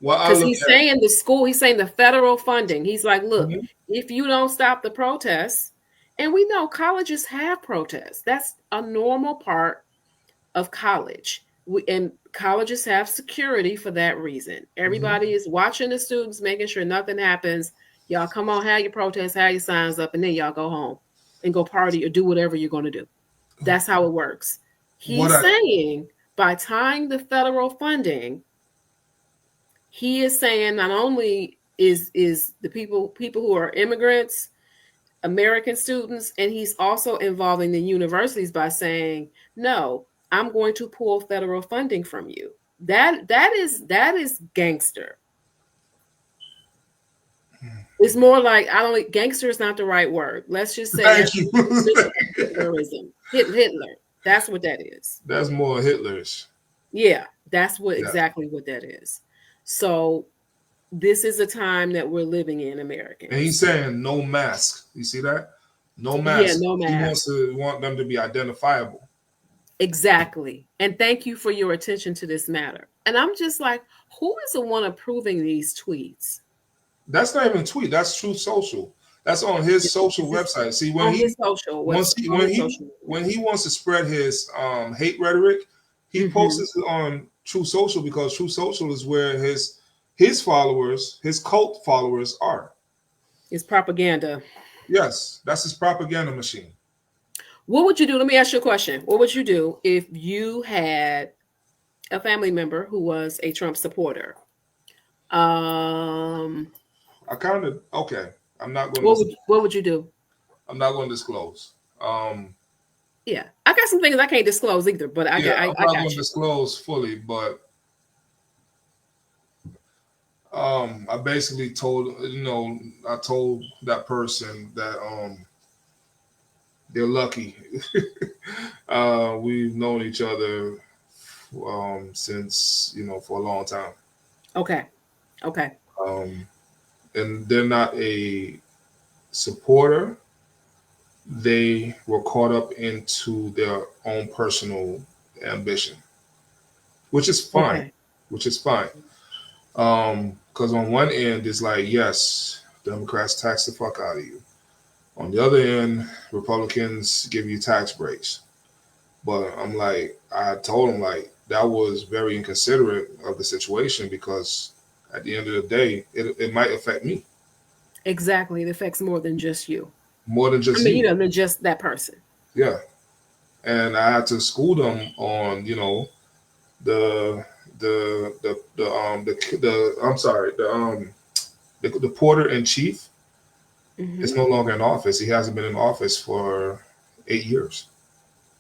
Well, I Because look he's at saying the school, he's saying the federal funding. He's like, look, Mhm. if you don't stop the protests, and we know colleges have protests. That's a normal part of college. And colleges have security for that reason. Everybody is watching the students, making sure nothing happens. Y'all come on, have your protests, have your signs up, and then y'all go home and go party or do whatever you're going to do. That's how it works. He's saying by tying the federal funding, he is saying not only is the people who are immigrants, American students, and he's also involving the universities by saying, no, I'm going to pull federal funding from you. That is gangster. It's more like, gangster is not the right word. Let's just say Thank you. Hitlerism. Hitler. That's what that is. That's more Hitler's. Yeah, that's exactly what that is. So this is a time that we're living in, Americans. And he's saying no mask. You see that? No mask. Yeah, no mask. He want them to be identifiable. Exactly. And thank you for your attention to this matter. And I'm just like, who is the one approving these tweets? That's not even a tweet. That's Truth Social. That's on his social website. See, when he wants to spread his hate rhetoric, he posts it on Truth Social, because Truth Social is where his followers, his cult followers are. It's propaganda. Yes, that's his propaganda machine. What would you do? Let me ask you a question. What would you do if you had a family member who was a Trump supporter? Okay. I'm not going to. What would you do? I'm not going to disclose. Yeah, I got some things I can't disclose either, but I'm not going to disclose fully, but I basically told that person that they're lucky. We've known each other since for a long time. Okay. And they're not a supporter. They were caught up into their own personal ambition, which is fine. Because on one end, it's like, yes, Democrats tax the fuck out of you. On the other end, Republicans give you tax breaks. But I'm like, I told them, like, that was very inconsiderate of the situation, because at the end of the day, it might affect me. Exactly. It affects more than just you. More than just you. Than just that person. Yeah. And I had to school them on, the porter in chief is no longer in office. He hasn't been in office for 8 years,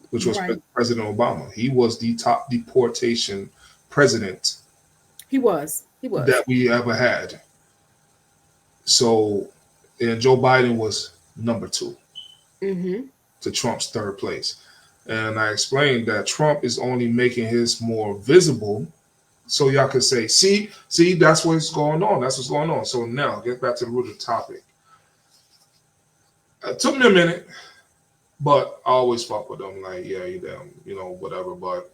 which was President Obama. He was the top deportation president. He was that we ever had. So, and Joe Biden was number 2 to Trump's 3rd place. And I explained that Trump is only making his more visible, so y'all could say, see, that's what's going on. That's what's going on. So now, get back to the root of the topic. It took me a minute, but I always fuck with them. Like, yeah, you damn, whatever. But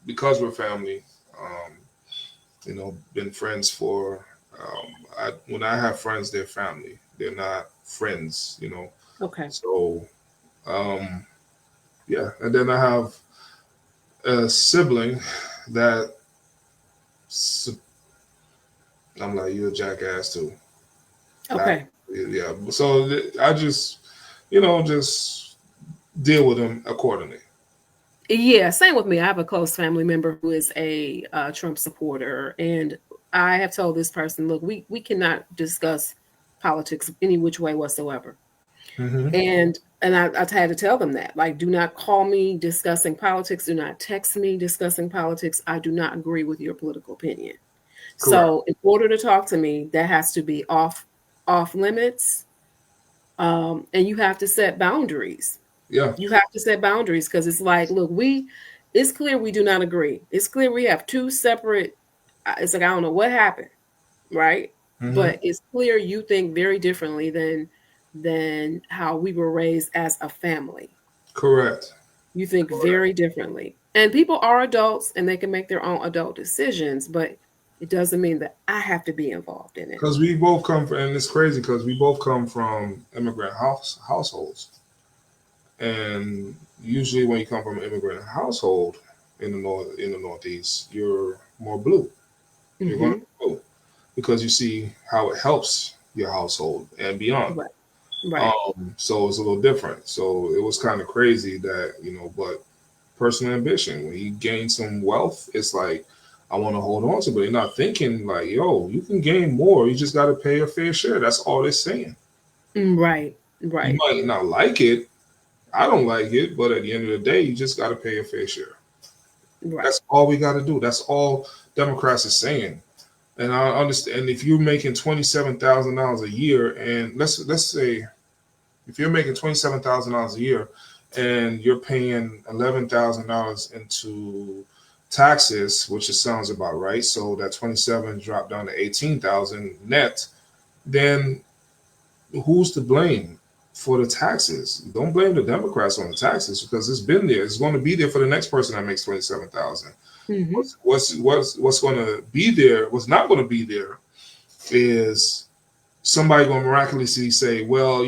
because we're family, been friends for. When I have friends, they're family. They're not friends, Okay. So, yeah. And then I have a sibling that I'm like, you're a jackass too. Okay. Yeah. So I just, just deal with them accordingly. Yeah, same with me. I have a close family member who is a Trump supporter, and I have told this person, look, we cannot discuss politics any which way whatsoever. Mhm. And I had to tell them that, like, do not call me discussing politics. Do not text me discussing politics. I do not agree with your political opinion. So in order to talk to me, that has to be off limits. And you have to set boundaries. Yeah. You have to set boundaries because it's like, look, it's clear we do not agree. It's clear we have two separate, it's like, I don't know what happened, right? Mhm. But it's clear you think very differently than how we were raised as a family. Correct. You think very differently. And people are adults and they can make their own adult decisions, but it doesn't mean that I have to be involved in it. Because we both come from, and it's crazy because we both come from immigrant households. And usually when you come from an immigrant household in the Northeast, you're more blue. You're going to be blue because you see how it helps your household and beyond. Right. So it's a little different. So it was kind of crazy that, but personal ambition, when you gain some wealth, it's like, I want to hold on to it. But you're not thinking like, yo, you can gain more. You just got to pay a fair share. That's all they're saying. Right. You might not like it. I don't like it. But at the end of the day, you just got to pay a fair share. Right. That's all we got to do. That's all Democrats are saying. And I understand if you're making $27,000 a year, and let's say if you're making $27,000 a year and you're paying $11,000 into taxes, which it sounds about right. So that 27 dropped down to 18,000 net. Then who's to blame for the taxes? Don't blame the Democrats on the taxes because it's been there. It's going to be there for the next person that makes 27,000. What's going to be there? What's not going to be there is somebody going to miraculously say, well,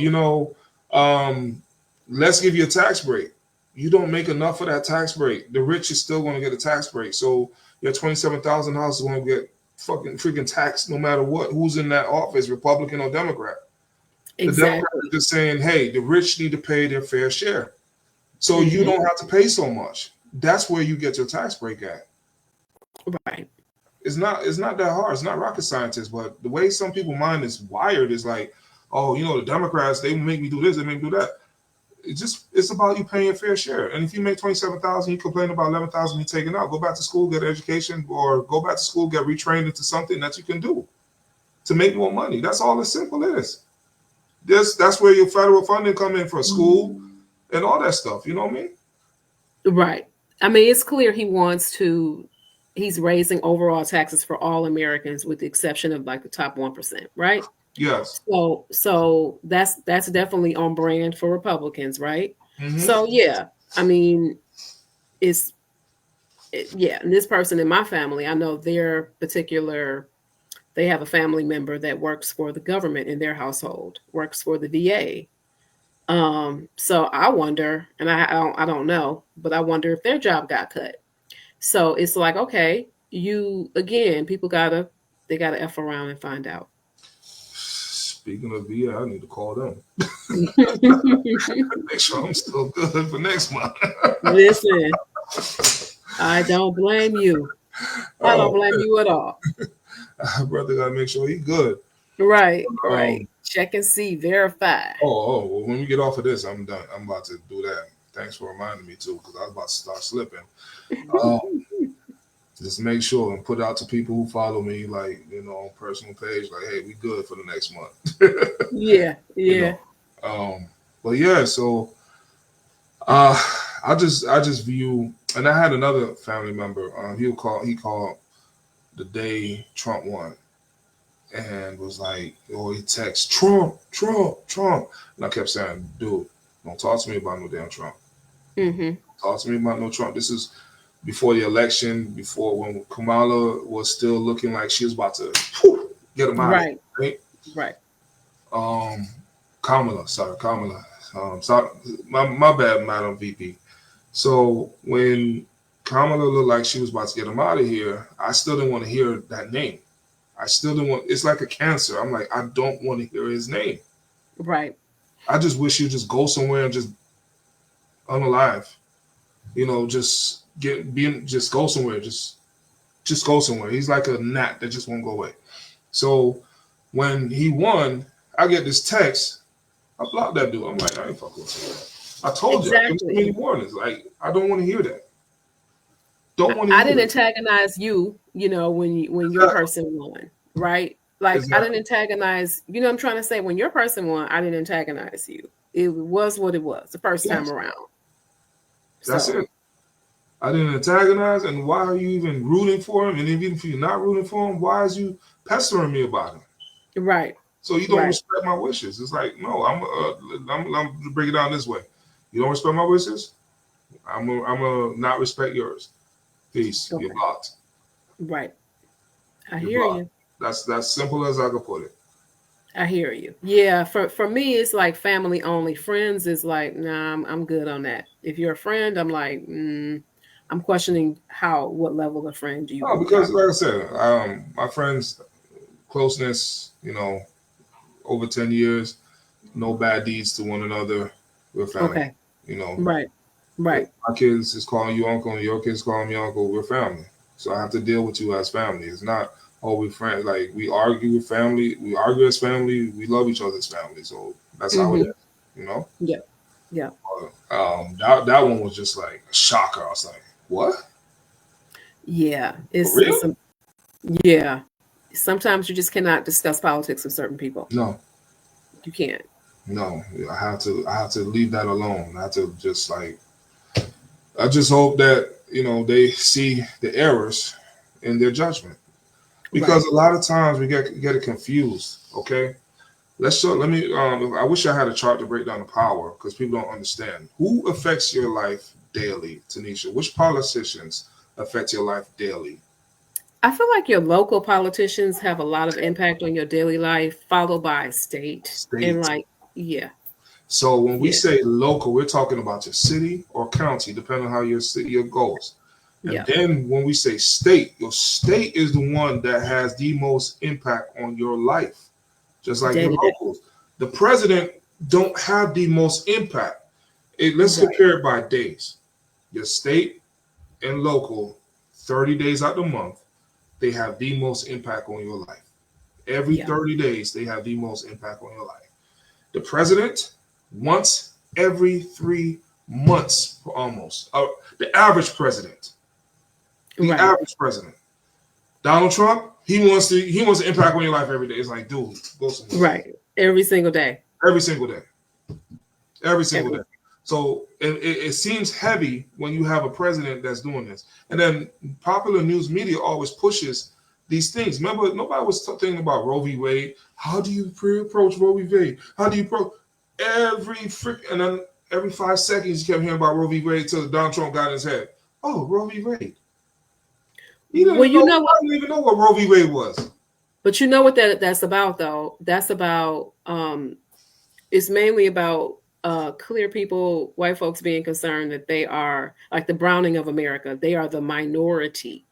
let's give you a tax break. You don't make enough for that tax break. The rich is still going to get a tax break. So your $27,000 is going to get freaking taxed no matter what. Who's in that office, Republican or Democrat? Exactly. The Democrat is just saying, hey, the rich need to pay their fair share. So you don't have to pay so much. That's where you get your tax break at. Right. It's not that hard. It's not rocket scientists, but the way some people's mind is wired is like, oh, the Democrats, they make me do this, they make me do that. It's about you paying your fair share. And if you make $27,000, you complain about $11,000 you taking out. Go back to school, get an education, or go back to school, get retrained into something that you can do to make more money. That's all as simple is. That's where your federal funding come in for school and all that stuff. You know what I mean? Right. I mean, it's clear he's raising overall taxes for all Americans with the exception of like the top 1%, right? Yes. So that's definitely on brand for Republicans, right? Mm-hmm. So yeah, I mean, and this person in my family, I know they have a family member that works for the government in their household, works for the VA. So I wonder, and I don't know, but I wonder if their job got cut. So it's like, okay, people gotta F around and find out. Speaking of VA, I need to call them. Make sure I'm still good for next month. Listen, I don't blame you. I don't blame you at all. Brother gotta make sure he's good. Right. Check and see, verify. Well, when we get off of this, I'm done. I'm about to do that. Thanks for reminding me too, because I was about to start slipping. Just make sure and put out to people who follow me, like, on personal page, like, hey, we good for the next month. Yeah. But yeah, so I just view, and I had another family member. He called the day Trump won, and was like, he texted Trump, and I kept saying, dude, don't talk to me about no damn Trump. Talk to me about no Trump. This is before the election, before when Kamala was still looking like she was about to get him out. Right. Kamala. Sorry, my bad, Madam VP. So when Kamala looked like she was about to get him out of here, I still didn't want to hear that name. I still didn't want. It's like a cancer. I'm like, I don't want to hear his name. Right. I just wish he'd just go somewhere and just unalive. Just go somewhere. Just go somewhere. He's like a gnat that just won't go away. So when he won, I get this text. I block that dude. I'm like, I ain't fucking with you. I told you, I give too many warnings. Like, I don't want to hear that. Don't want to I hear didn't it. antagonize you, when your person won, right? Like I didn't antagonize, I'm trying to say when your person won, I didn't antagonize you. It was what it was the first time around. That's it. I didn't antagonize, and why are you even rooting for him? And even if you're not rooting for him, why is you pestering me about him? Right. So you don't respect my wishes. It's like, no, I'm gonna break it down this way. You don't respect my wishes, I'm gonna not respect yours. Peace. Okay. You're blocked. Right. I You're hear blocked. you. That's simple as I can put it. I hear you. Yeah, for me, it's like family only. Friends is like, nah, I'm good on that. If you're a friend, I'm like, I'm questioning what level of friend do you? Oh, because like I said, my friends' closeness, over 10 years, no bad deeds to one another. We're family. Okay. Right. If my kids is calling you uncle and your kids calling me uncle, we're family. So I have to deal with you as family. It's not, oh, we're friends. Like, we argue with family. We argue as family. We love each other as family. So that's how it is, Yeah. Yeah. That one was just like a shocker. I was like, what? Yeah. Yeah. Sometimes you just cannot discuss politics with certain people. No. You can't. No. I have to leave that alone. I have to just I just hope that, they see the errors in their judgment. Because a lot of times we get it confused, okay? I wish I had a chart to break down the power because people don't understand. Who affects your life daily, Tenisha? Which politicians affect your life daily? I feel like your local politicians have a lot of impact on your daily life, followed by state. And So when we say local, we're talking about your city or county, depending on how your city goes. And then when we say state, your state is the one that has the most impact on your life, just like your locals. The president don't have the most impact. Let's compare it by days. Your state and local, 30 days out the month, they have the most impact on your life. Every 30 days, they have the most impact on your life. The president, once every 3 months, almost. The average president. Average president. Donald Trump, he wants to impact on your life every day. It's like, dude, go somewhere. Right. Every single day. Every single day. Every single day. So it seems heavy when you have a president that's doing this. And then popular news media always pushes these things. Remember, nobody was thinking about Roe v. Wade. How do you approach Roe v. Wade? How do you approach and then every 5 seconds you kept hearing about Roe v. Wade until Donald Trump got in his head. Oh, Roe v. Wade. He didn't even know what Roe v. Wade was. But you know what that's about, though? That's about it's mainly about clear people, white folks being concerned that they are like the Browning of America. They are the minority.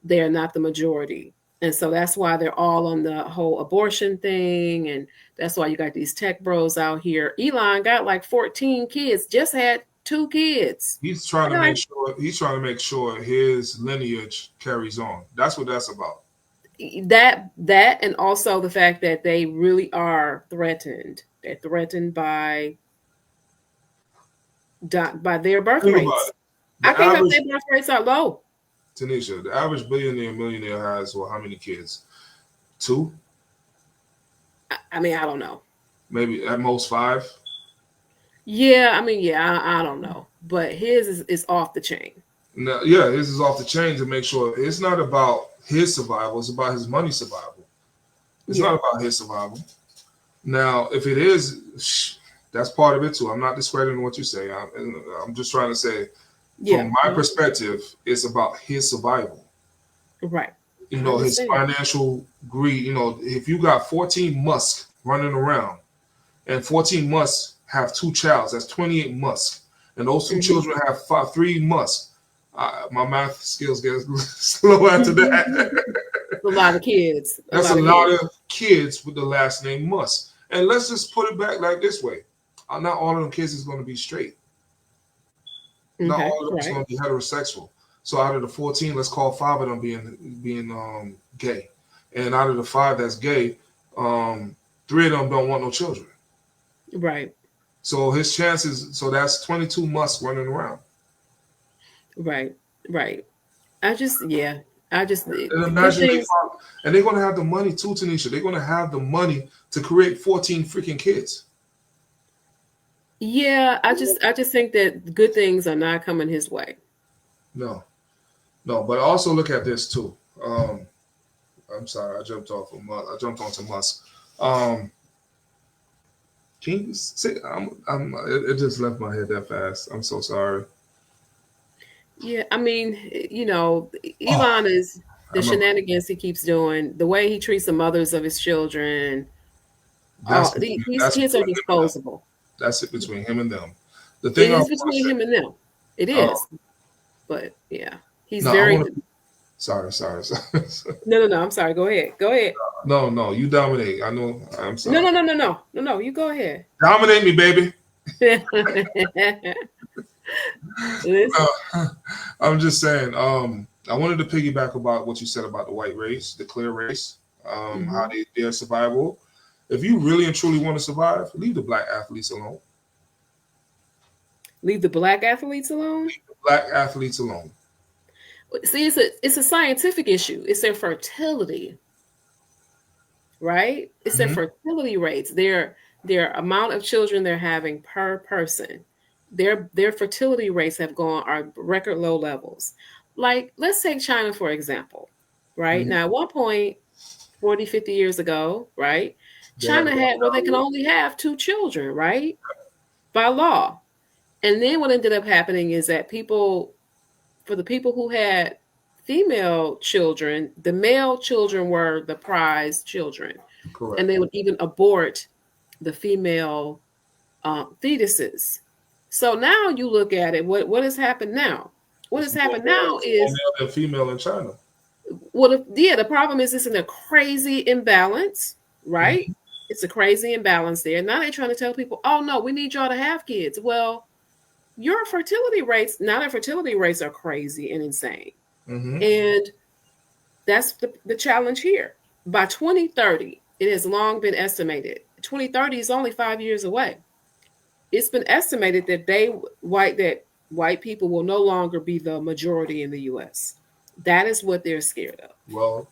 They are not the majority. And so that's why they're all on the whole abortion thing. And that's why you got these tech bros out here. Elon got like 14 kids, just had 2 kids. He's trying to make sure his lineage carries on. That's what that's about. That and also the fact that they really are threatened. They're threatened by their birth rates. I can't help their birth rates are low. Tenisha, the average millionaire has how many kids? 2? I mean, I don't know. Maybe at most 5. Yeah, I mean, I don't know, but his is off the chain. No, yeah, his is off the chain to make sure it's not about his survival; it's about his money survival. It's not about his survival. Now, if it is, that's part of it too. I'm not discrediting what you say. I'm just trying to say, from my perspective, it's about his survival. Right. His financial greed. If you got 14 Musk running around, and 14 Musk have 2 child, that's 28 Musk, and those 2 children have 3 Musk. My math skills get slow after that. A lot of kids. That's a lot of kids with the last name Musk. And let's just put it back like this way. Not all of them kids is going to be straight. Not all of them is going to be heterosexual. So out of the 14, let's call 5 of them being gay. And out of the 5 that's gay, 3 of them don't want no children. Right. So his chances, so that's 22 Musk running around. Right. Right. I just And the good imagine things. and they're going to have the money too, Tanisha. They're going to have the money to create 14 freaking kids. Yeah, I just think that good things are not coming his way. No, but also look at this too. I'm sorry, I jumped onto Musk. Can you say? It just left my head that fast. I'm so sorry. Yeah, I mean, Elon is the shenanigans he keeps doing, the way he treats the mothers of his children. That's These that's kids are between him and them. disposable. That's it between him and them. The It thing I is want to between say. him and them. It Um, is. But yeah, he's no, I very. want to. Sorry. No. I'm sorry. Go ahead. Go ahead. No. You dominate. I know. I'm sorry. No. You go ahead. Dominate me, baby. I'm just saying. I wanted to piggyback about what you said about the white race, the clear race, how their survival. If you really and truly want to survive, leave the black athletes alone. Leave the black athletes alone. Black athletes alone. See, it's a scientific issue. It's their fertility, right? It's their fertility rates. Their amount of children they're having per person. Their fertility rates are record low levels. Like, let's take China, for example, right? Now, at one point, 40, 50 years ago, right? China had where they can only have 2 children, right? By law. And then what ended up happening is that for the people who had female children, the male children were the prized children. Correct. And they would even abort the female fetuses. So now you look at it, what has happened now? What has happened now is male and female in China. Well, the problem is it's in a crazy imbalance, right? It's a crazy imbalance there. Now they're trying to tell people, oh no, we need y'all to have kids. Well, your fertility rates, now their fertility rates are crazy and insane. And that's the challenge here. By 2030, it has long been estimated. 2030 is only 5 years away. It's been estimated that white people will no longer be the majority in the US. That is what they're scared of. Well,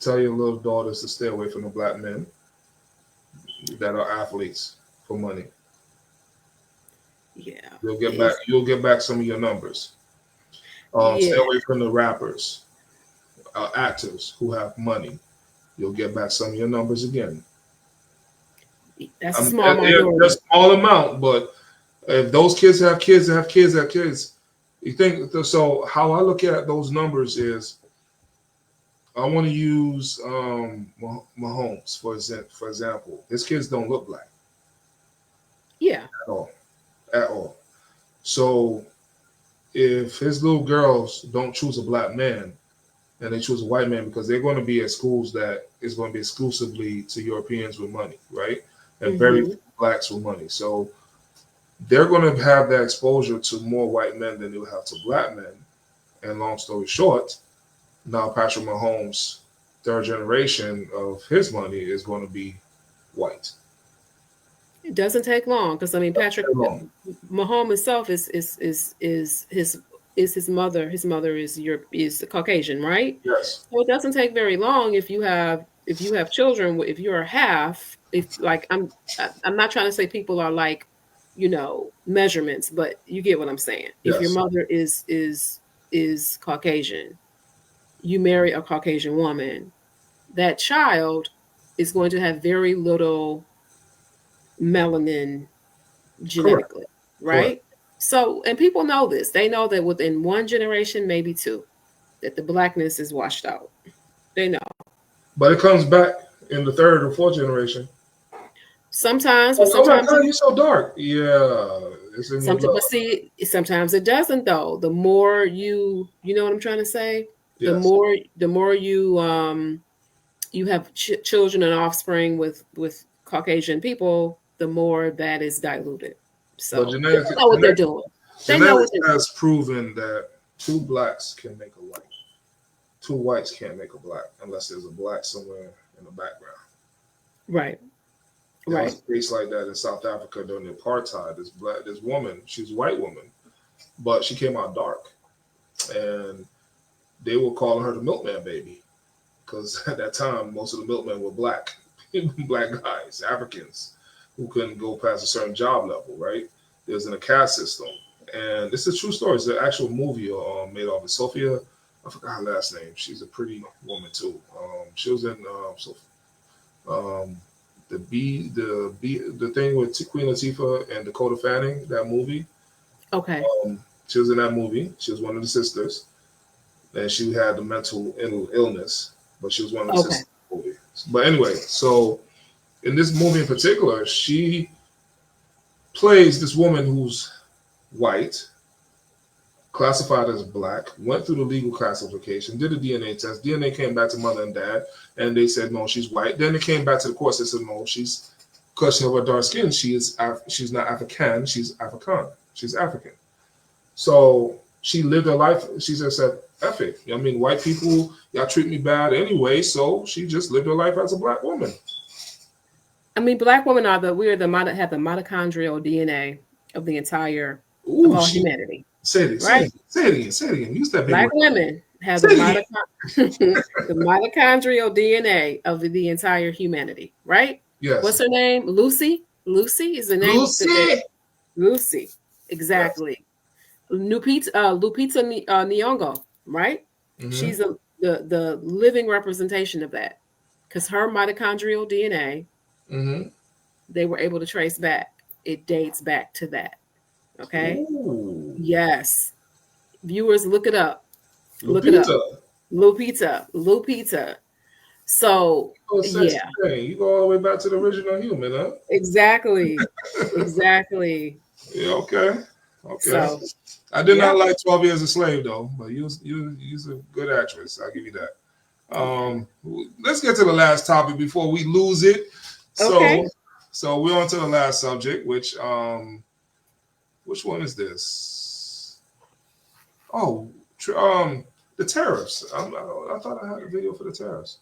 tell your little daughters to stay away from the black men that are athletes for money. Yeah. You'll get back some of your numbers. Stay away from the rappers, actors who have money. You'll get back some of your numbers again. That's a small minority. That's a small amount, but if those kids have kids, they have kids. You think so? How I look at those numbers is, I want to use Mahomes for example. His kids don't look black. Yeah. At all. So if his little girls don't choose a black man and they choose a white man, because they're going to be at schools that is going to be exclusively to Europeans with money, right? And very few blacks with money. So they're going to have that exposure to more white men than they will have to black men. And long story short, now Patrick Mahomes' third generation of his money is going to be white. It doesn't take long, because I mean, Patrick Mahomes himself is his mother. His mother is Caucasian, right? Yes. So it doesn't take very long if you have children. If you're half, I'm not trying to say people are like, measurements, but you get what I'm saying. Yes. If your mother is Caucasian, you marry a Caucasian woman, that child is going to have very little melanin genetically. Right? Correct. So, and people know this. They know that within one generation, maybe 2, that the blackness is washed out. They know. But it comes back in the 3rd or 4th generation. Sometimes, but sometimes you're so dark. Yeah, it's in your blood. But see, sometimes it doesn't though. The more you know what I'm trying to say. Yes. The more you you have children and offspring with Caucasian people, the more that is diluted. So they know what they're doing. Genetics has proven that 2 blacks can make a white. 2 whites can't make a black unless there's a black somewhere in the background. Right. There Right. was a case like that in South Africa during the apartheid. This woman, she's a white woman, but she came out dark, and they were calling her the milkman baby because at that time most of the milkmen were black, black guys, Africans who couldn't go past a certain job level. Right? There's in a caste system, and it's a true story. It's an actual movie made of it. Sophia, I forgot her last name. She's a pretty woman too. She was in the thing with Queen Latifah and Dakota Fanning, that movie. Okay. She was in that movie. She was one of the sisters, and she had the mental illness, but she was one of the sisters in the movie. But anyway, so in this movie in particular, she plays this woman who's white, classified as black, went through the legal classification, did a DNA test. DNA came back to mother and dad, and they said, no, she's white. Then it came back to the court and said, no, because of her dark skin, she's not African, she's African. She's African. So she lived her life. She just said, F it. I mean, white people, y'all treat me bad anyway, so she just lived her life as a black woman. I mean, black women have the mitochondrial DNA of the entire Ooh, of all humanity. Say it again. Use that big Black word. women have the mitochondrial DNA of the entire humanity, right? Yes. What's her name? Lucy? Lucy is the name. Lucy. Exactly. Yes. Lupita Nyong'o, right? Mm-hmm. She's the living representation of that. Because her mitochondrial DNA, they were able to trace back. It dates back to that. Okay. Ooh. Yes. Viewers, look it up. Look it up. Lupita. So yeah. You go all the way back to the original human, huh? Exactly. Yeah, okay. So, I did not like 12 Years a Slave though, but you're a good actress. I'll give you that. Let's get to the last topic before we lose it. So we're on to the last subject, which one is this? Oh, the tariffs. I thought I had a video for the tariffs.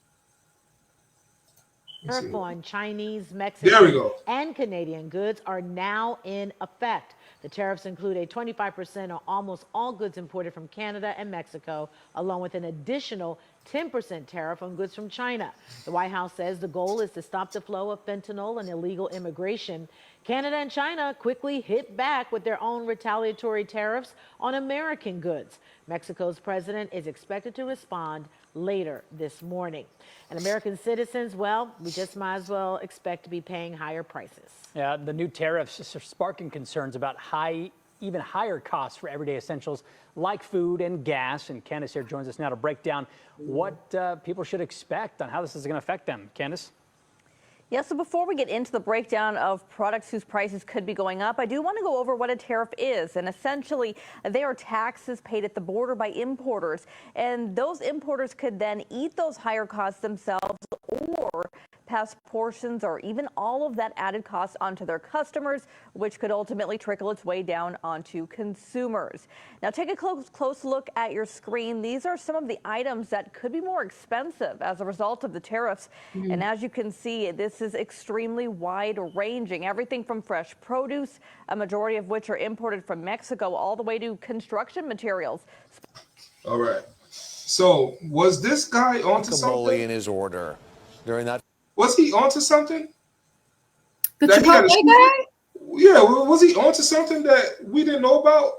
Tariff on Chinese, Mexican, and Canadian goods are now in effect. The tariffs include a 25% on almost all goods imported from Canada and Mexico, along with an additional 10% tariff on goods from China. The White House says the goal is to stop the flow of fentanyl and illegal immigration. Canada and China quickly hit back with their own retaliatory tariffs on American goods. Mexico's president is expected to respond later this morning. And American citizens, well, we just might as well expect to be paying higher prices. Yeah, the new tariffs are sparking concerns about even higher costs for everyday essentials like food and gas. And Candace here joins us now to break down what people should expect on how this is going to affect them. Candace? Yeah, so before we get into the breakdown of products whose prices could be going up, I do want to go over what a tariff is. And essentially, they are taxes paid at the border by importers. And those importers could then eat those higher costs themselves or pass portions or even all of that added cost onto their customers, which could ultimately trickle its way down onto consumers. Now, take a close look at your screen. These are some of the items that could be more expensive as a result of the tariffs. And as you can see, this is extremely wide-ranging. Everything from fresh produce, a majority of which are imported from Mexico, all the way to construction materials. All right. So, was this guy onto something? In his order during that. Was he onto something? The Chipotle guy? Yeah, was he onto something that we didn't know about?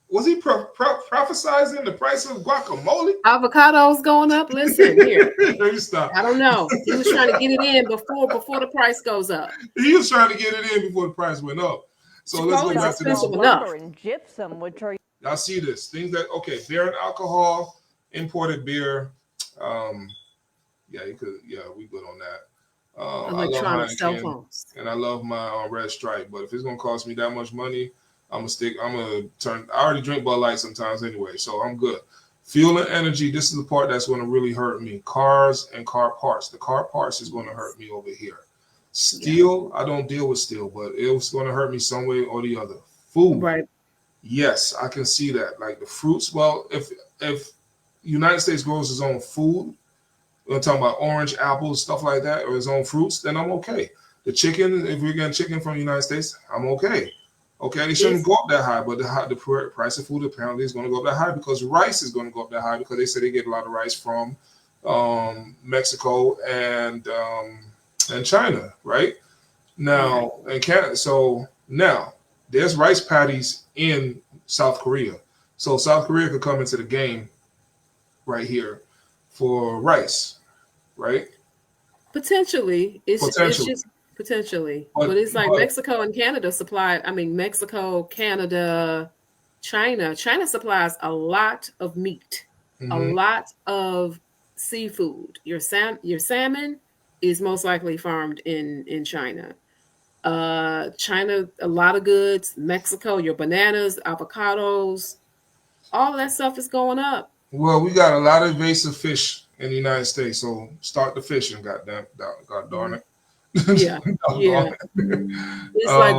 Was he prophesizing the price of guacamole? Avocados going up? Listen, here. Let me stop. I don't know. He was trying to get it in before the price goes up. He was trying to get it in before the price went up. So let's go back to this. And gypsum, which are y'all see this? Things that beer and alcohol, imported beer. Yeah, we good on that. Electronic cell phones. And I love my Red Stripe, but if it's gonna cost me that much money, I already drink Bud Light sometimes anyway, so I'm good. Fuel and energy, this is the part that's gonna really hurt me. Cars and car parts. The car parts is gonna hurt me over here. Steel, I don't deal with steel, but it's gonna hurt me some way or the other. Food. Right. Yes, I can see that. Like the fruits, well, if United States grows its own food, we're talking about orange, apples, stuff like that, or his own fruits, then I'm okay. The chicken, if we're getting chicken from the United States, I'm okay. Okay, they shouldn't go up that high, but the price of food apparently is going to go up that high because rice is going to go up that high because they say they get a lot of rice from Mexico and China, right? Now, and Canada. So now there's rice paddies in South Korea. So South Korea could come into the game right here for rice, right? Potentially. It's just potentially. But it's like Mexico and Canada supply. I mean, Mexico, Canada, China. China supplies a lot of meat, a lot of seafood. Your salmon is most likely farmed in China. China, a lot of goods. Mexico, your bananas, avocados, all that stuff is going up. Well, we got a lot of invasive fish in the United States, so start the fishing. God darn it. Yeah, yeah. It's like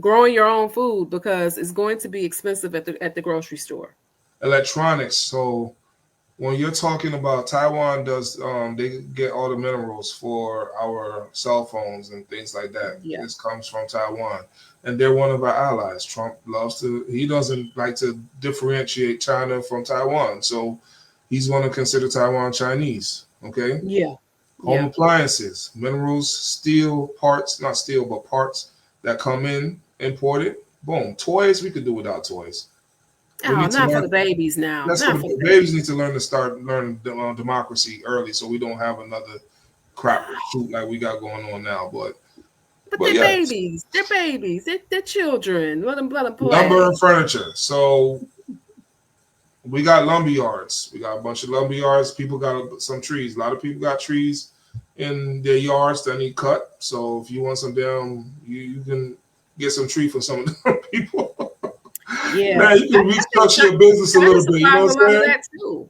growing your own food because it's going to be expensive at the grocery store. Electronics. So when you're talking about Taiwan, does they get all the minerals for our cell phones and things like that? Yeah. This comes from Taiwan, and they're one of our allies. Trump loves to. He doesn't like to differentiate China from Taiwan, so he's going to consider Taiwan Chinese. Okay. Yeah. Home appliances, minerals, steel parts, not steel, but parts that come in imported. Boom. Toys, we could do without toys. Not for the babies now. That's not what the babies need to learn democracy early, so we don't have another crap shoot like we got going on now. But they're babies. They're babies. They're children. Let them play. Lumber and furniture. So we got lumber yards. We got a bunch of lumber yards. People got some trees. A lot of people got trees in their yards that need cut. So if you want some damn, you can get some tree for some of them people. Yeah, man, you can restructure your business a little bit. You know what I'm saying? That too.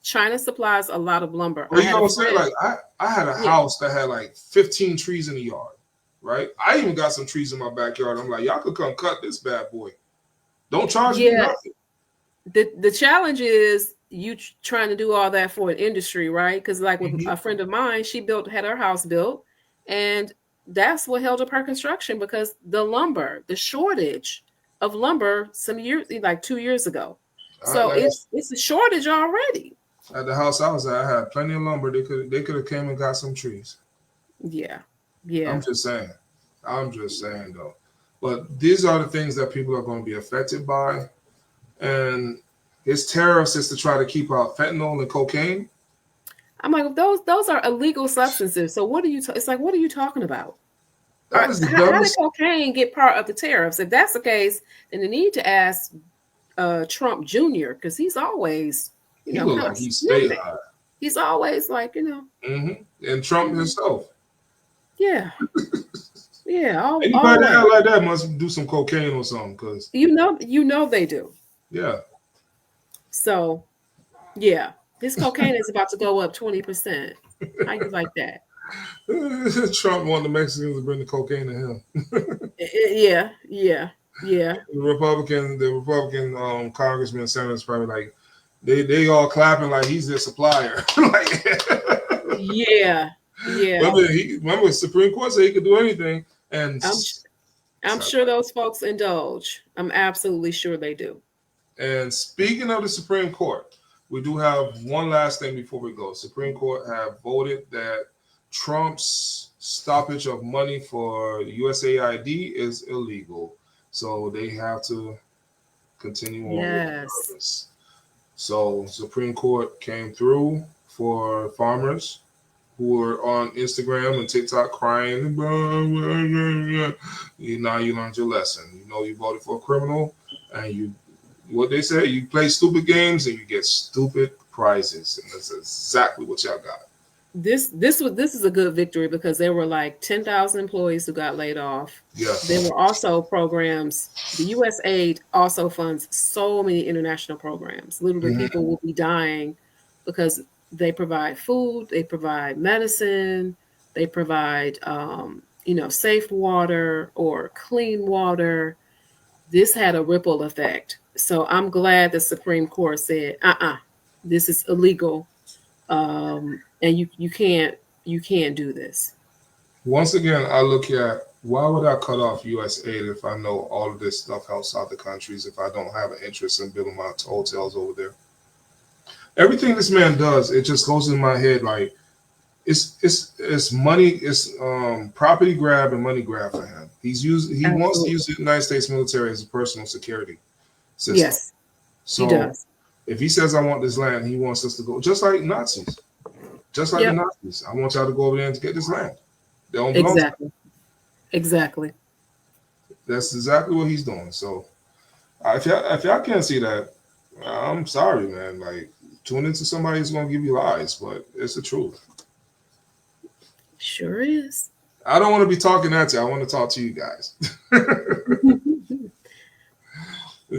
China supplies a lot of lumber. Well, you know what I'm saying? Like I had a house that had like 15 trees in the yard, right? I even got some trees in my backyard. I'm like, y'all could come cut this bad boy. Don't charge me nothing. The challenge is you trying to do all that for an industry, right? Because like with a friend of mine, she had her house built, and that's what held up her construction because the shortage of lumber some years, like 2 years ago. So it's a shortage already. At the house I was at, I had plenty of lumber. They could have came and got some trees. Yeah. I'm just saying though. But these are the things that people are going to be affected by. And his tariffs is to try to keep out fentanyl and cocaine. I'm like, those are illegal substances. So what are you? It's like, what are you talking about? How did cocaine get part of the tariffs? If that's the case, then they need to ask Trump Jr. because he's always, like he stayed high. He's always like, And Trump himself. Yeah. Yeah. Anybody that act like that must do some cocaine or something, because you know they do. Yeah. So, yeah, this cocaine is about to go up 20%. How you like that? Trump wanted the Mexicans to bring the cocaine to him. Yeah. The Republican congressmen and senators probably like they all clapping like he's their supplier. Yeah. Remember, the Supreme Court said he could do anything, and I'm sure those folks indulge. I'm absolutely sure they do. And speaking of the Supreme Court, we do have one last thing before we go. Supreme Court have voted that Trump's stoppage of money for USAID is illegal. So they have to continue on with this. So Supreme Court came through for farmers who were on Instagram and TikTok crying. Now you learned your lesson. You know you voted for a criminal, and what they say, you play stupid games and you get stupid prizes, and that's exactly what y'all got. This is a good victory because there were like 10,000 employees who got laid off. Yeah. There were also programs. The USAID also funds so many international programs. Literally, people will be dying because they provide food, they provide medicine, they provide safe water or clean water. This had a ripple effect. So I'm glad the Supreme Court said, this is illegal. and you can't do this. Once again, I look at why would I cut off U.S. aid if I know all of this stuff helps out the countries if I don't have an interest in building my hotels over there. Everything this man does, it just goes in my head like it's money, it's property grab and money grab for him. He wants to use the United States military as a personal security system. Yes, so he does. If he says I want this land, he wants us to go just like Nazis. Just like the Nazis. I want y'all to go over there and get this land. They don't belong to us. Exactly. That's exactly what he's doing. So if y'all can't see that, I'm sorry, man. Like, tune into somebody who's gonna give you lies, but it's the truth. Sure is. I don't want to be talking at you. I want to talk to you guys.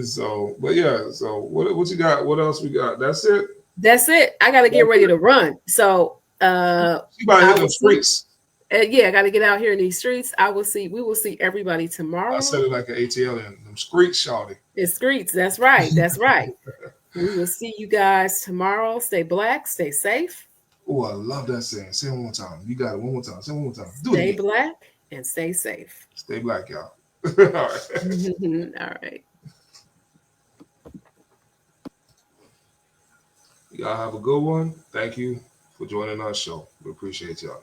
So, but yeah. So what you got? What else we got? That's it. That's it. I got to get ready to run. So you gotta hit the streets. Yeah, I got to get out here in these streets. We will see everybody tomorrow. I said it like an ATL in them streets, shawty. It's streets. That's right. That's right. We will see you guys tomorrow. Stay black. Stay safe. Oh, I love that saying. Say it one more time. You got it one more time. Say it one more time. Stay black and stay safe. Stay black, y'all. All right. All right. Y'all have a good one. Thank you for joining our show. We appreciate y'all.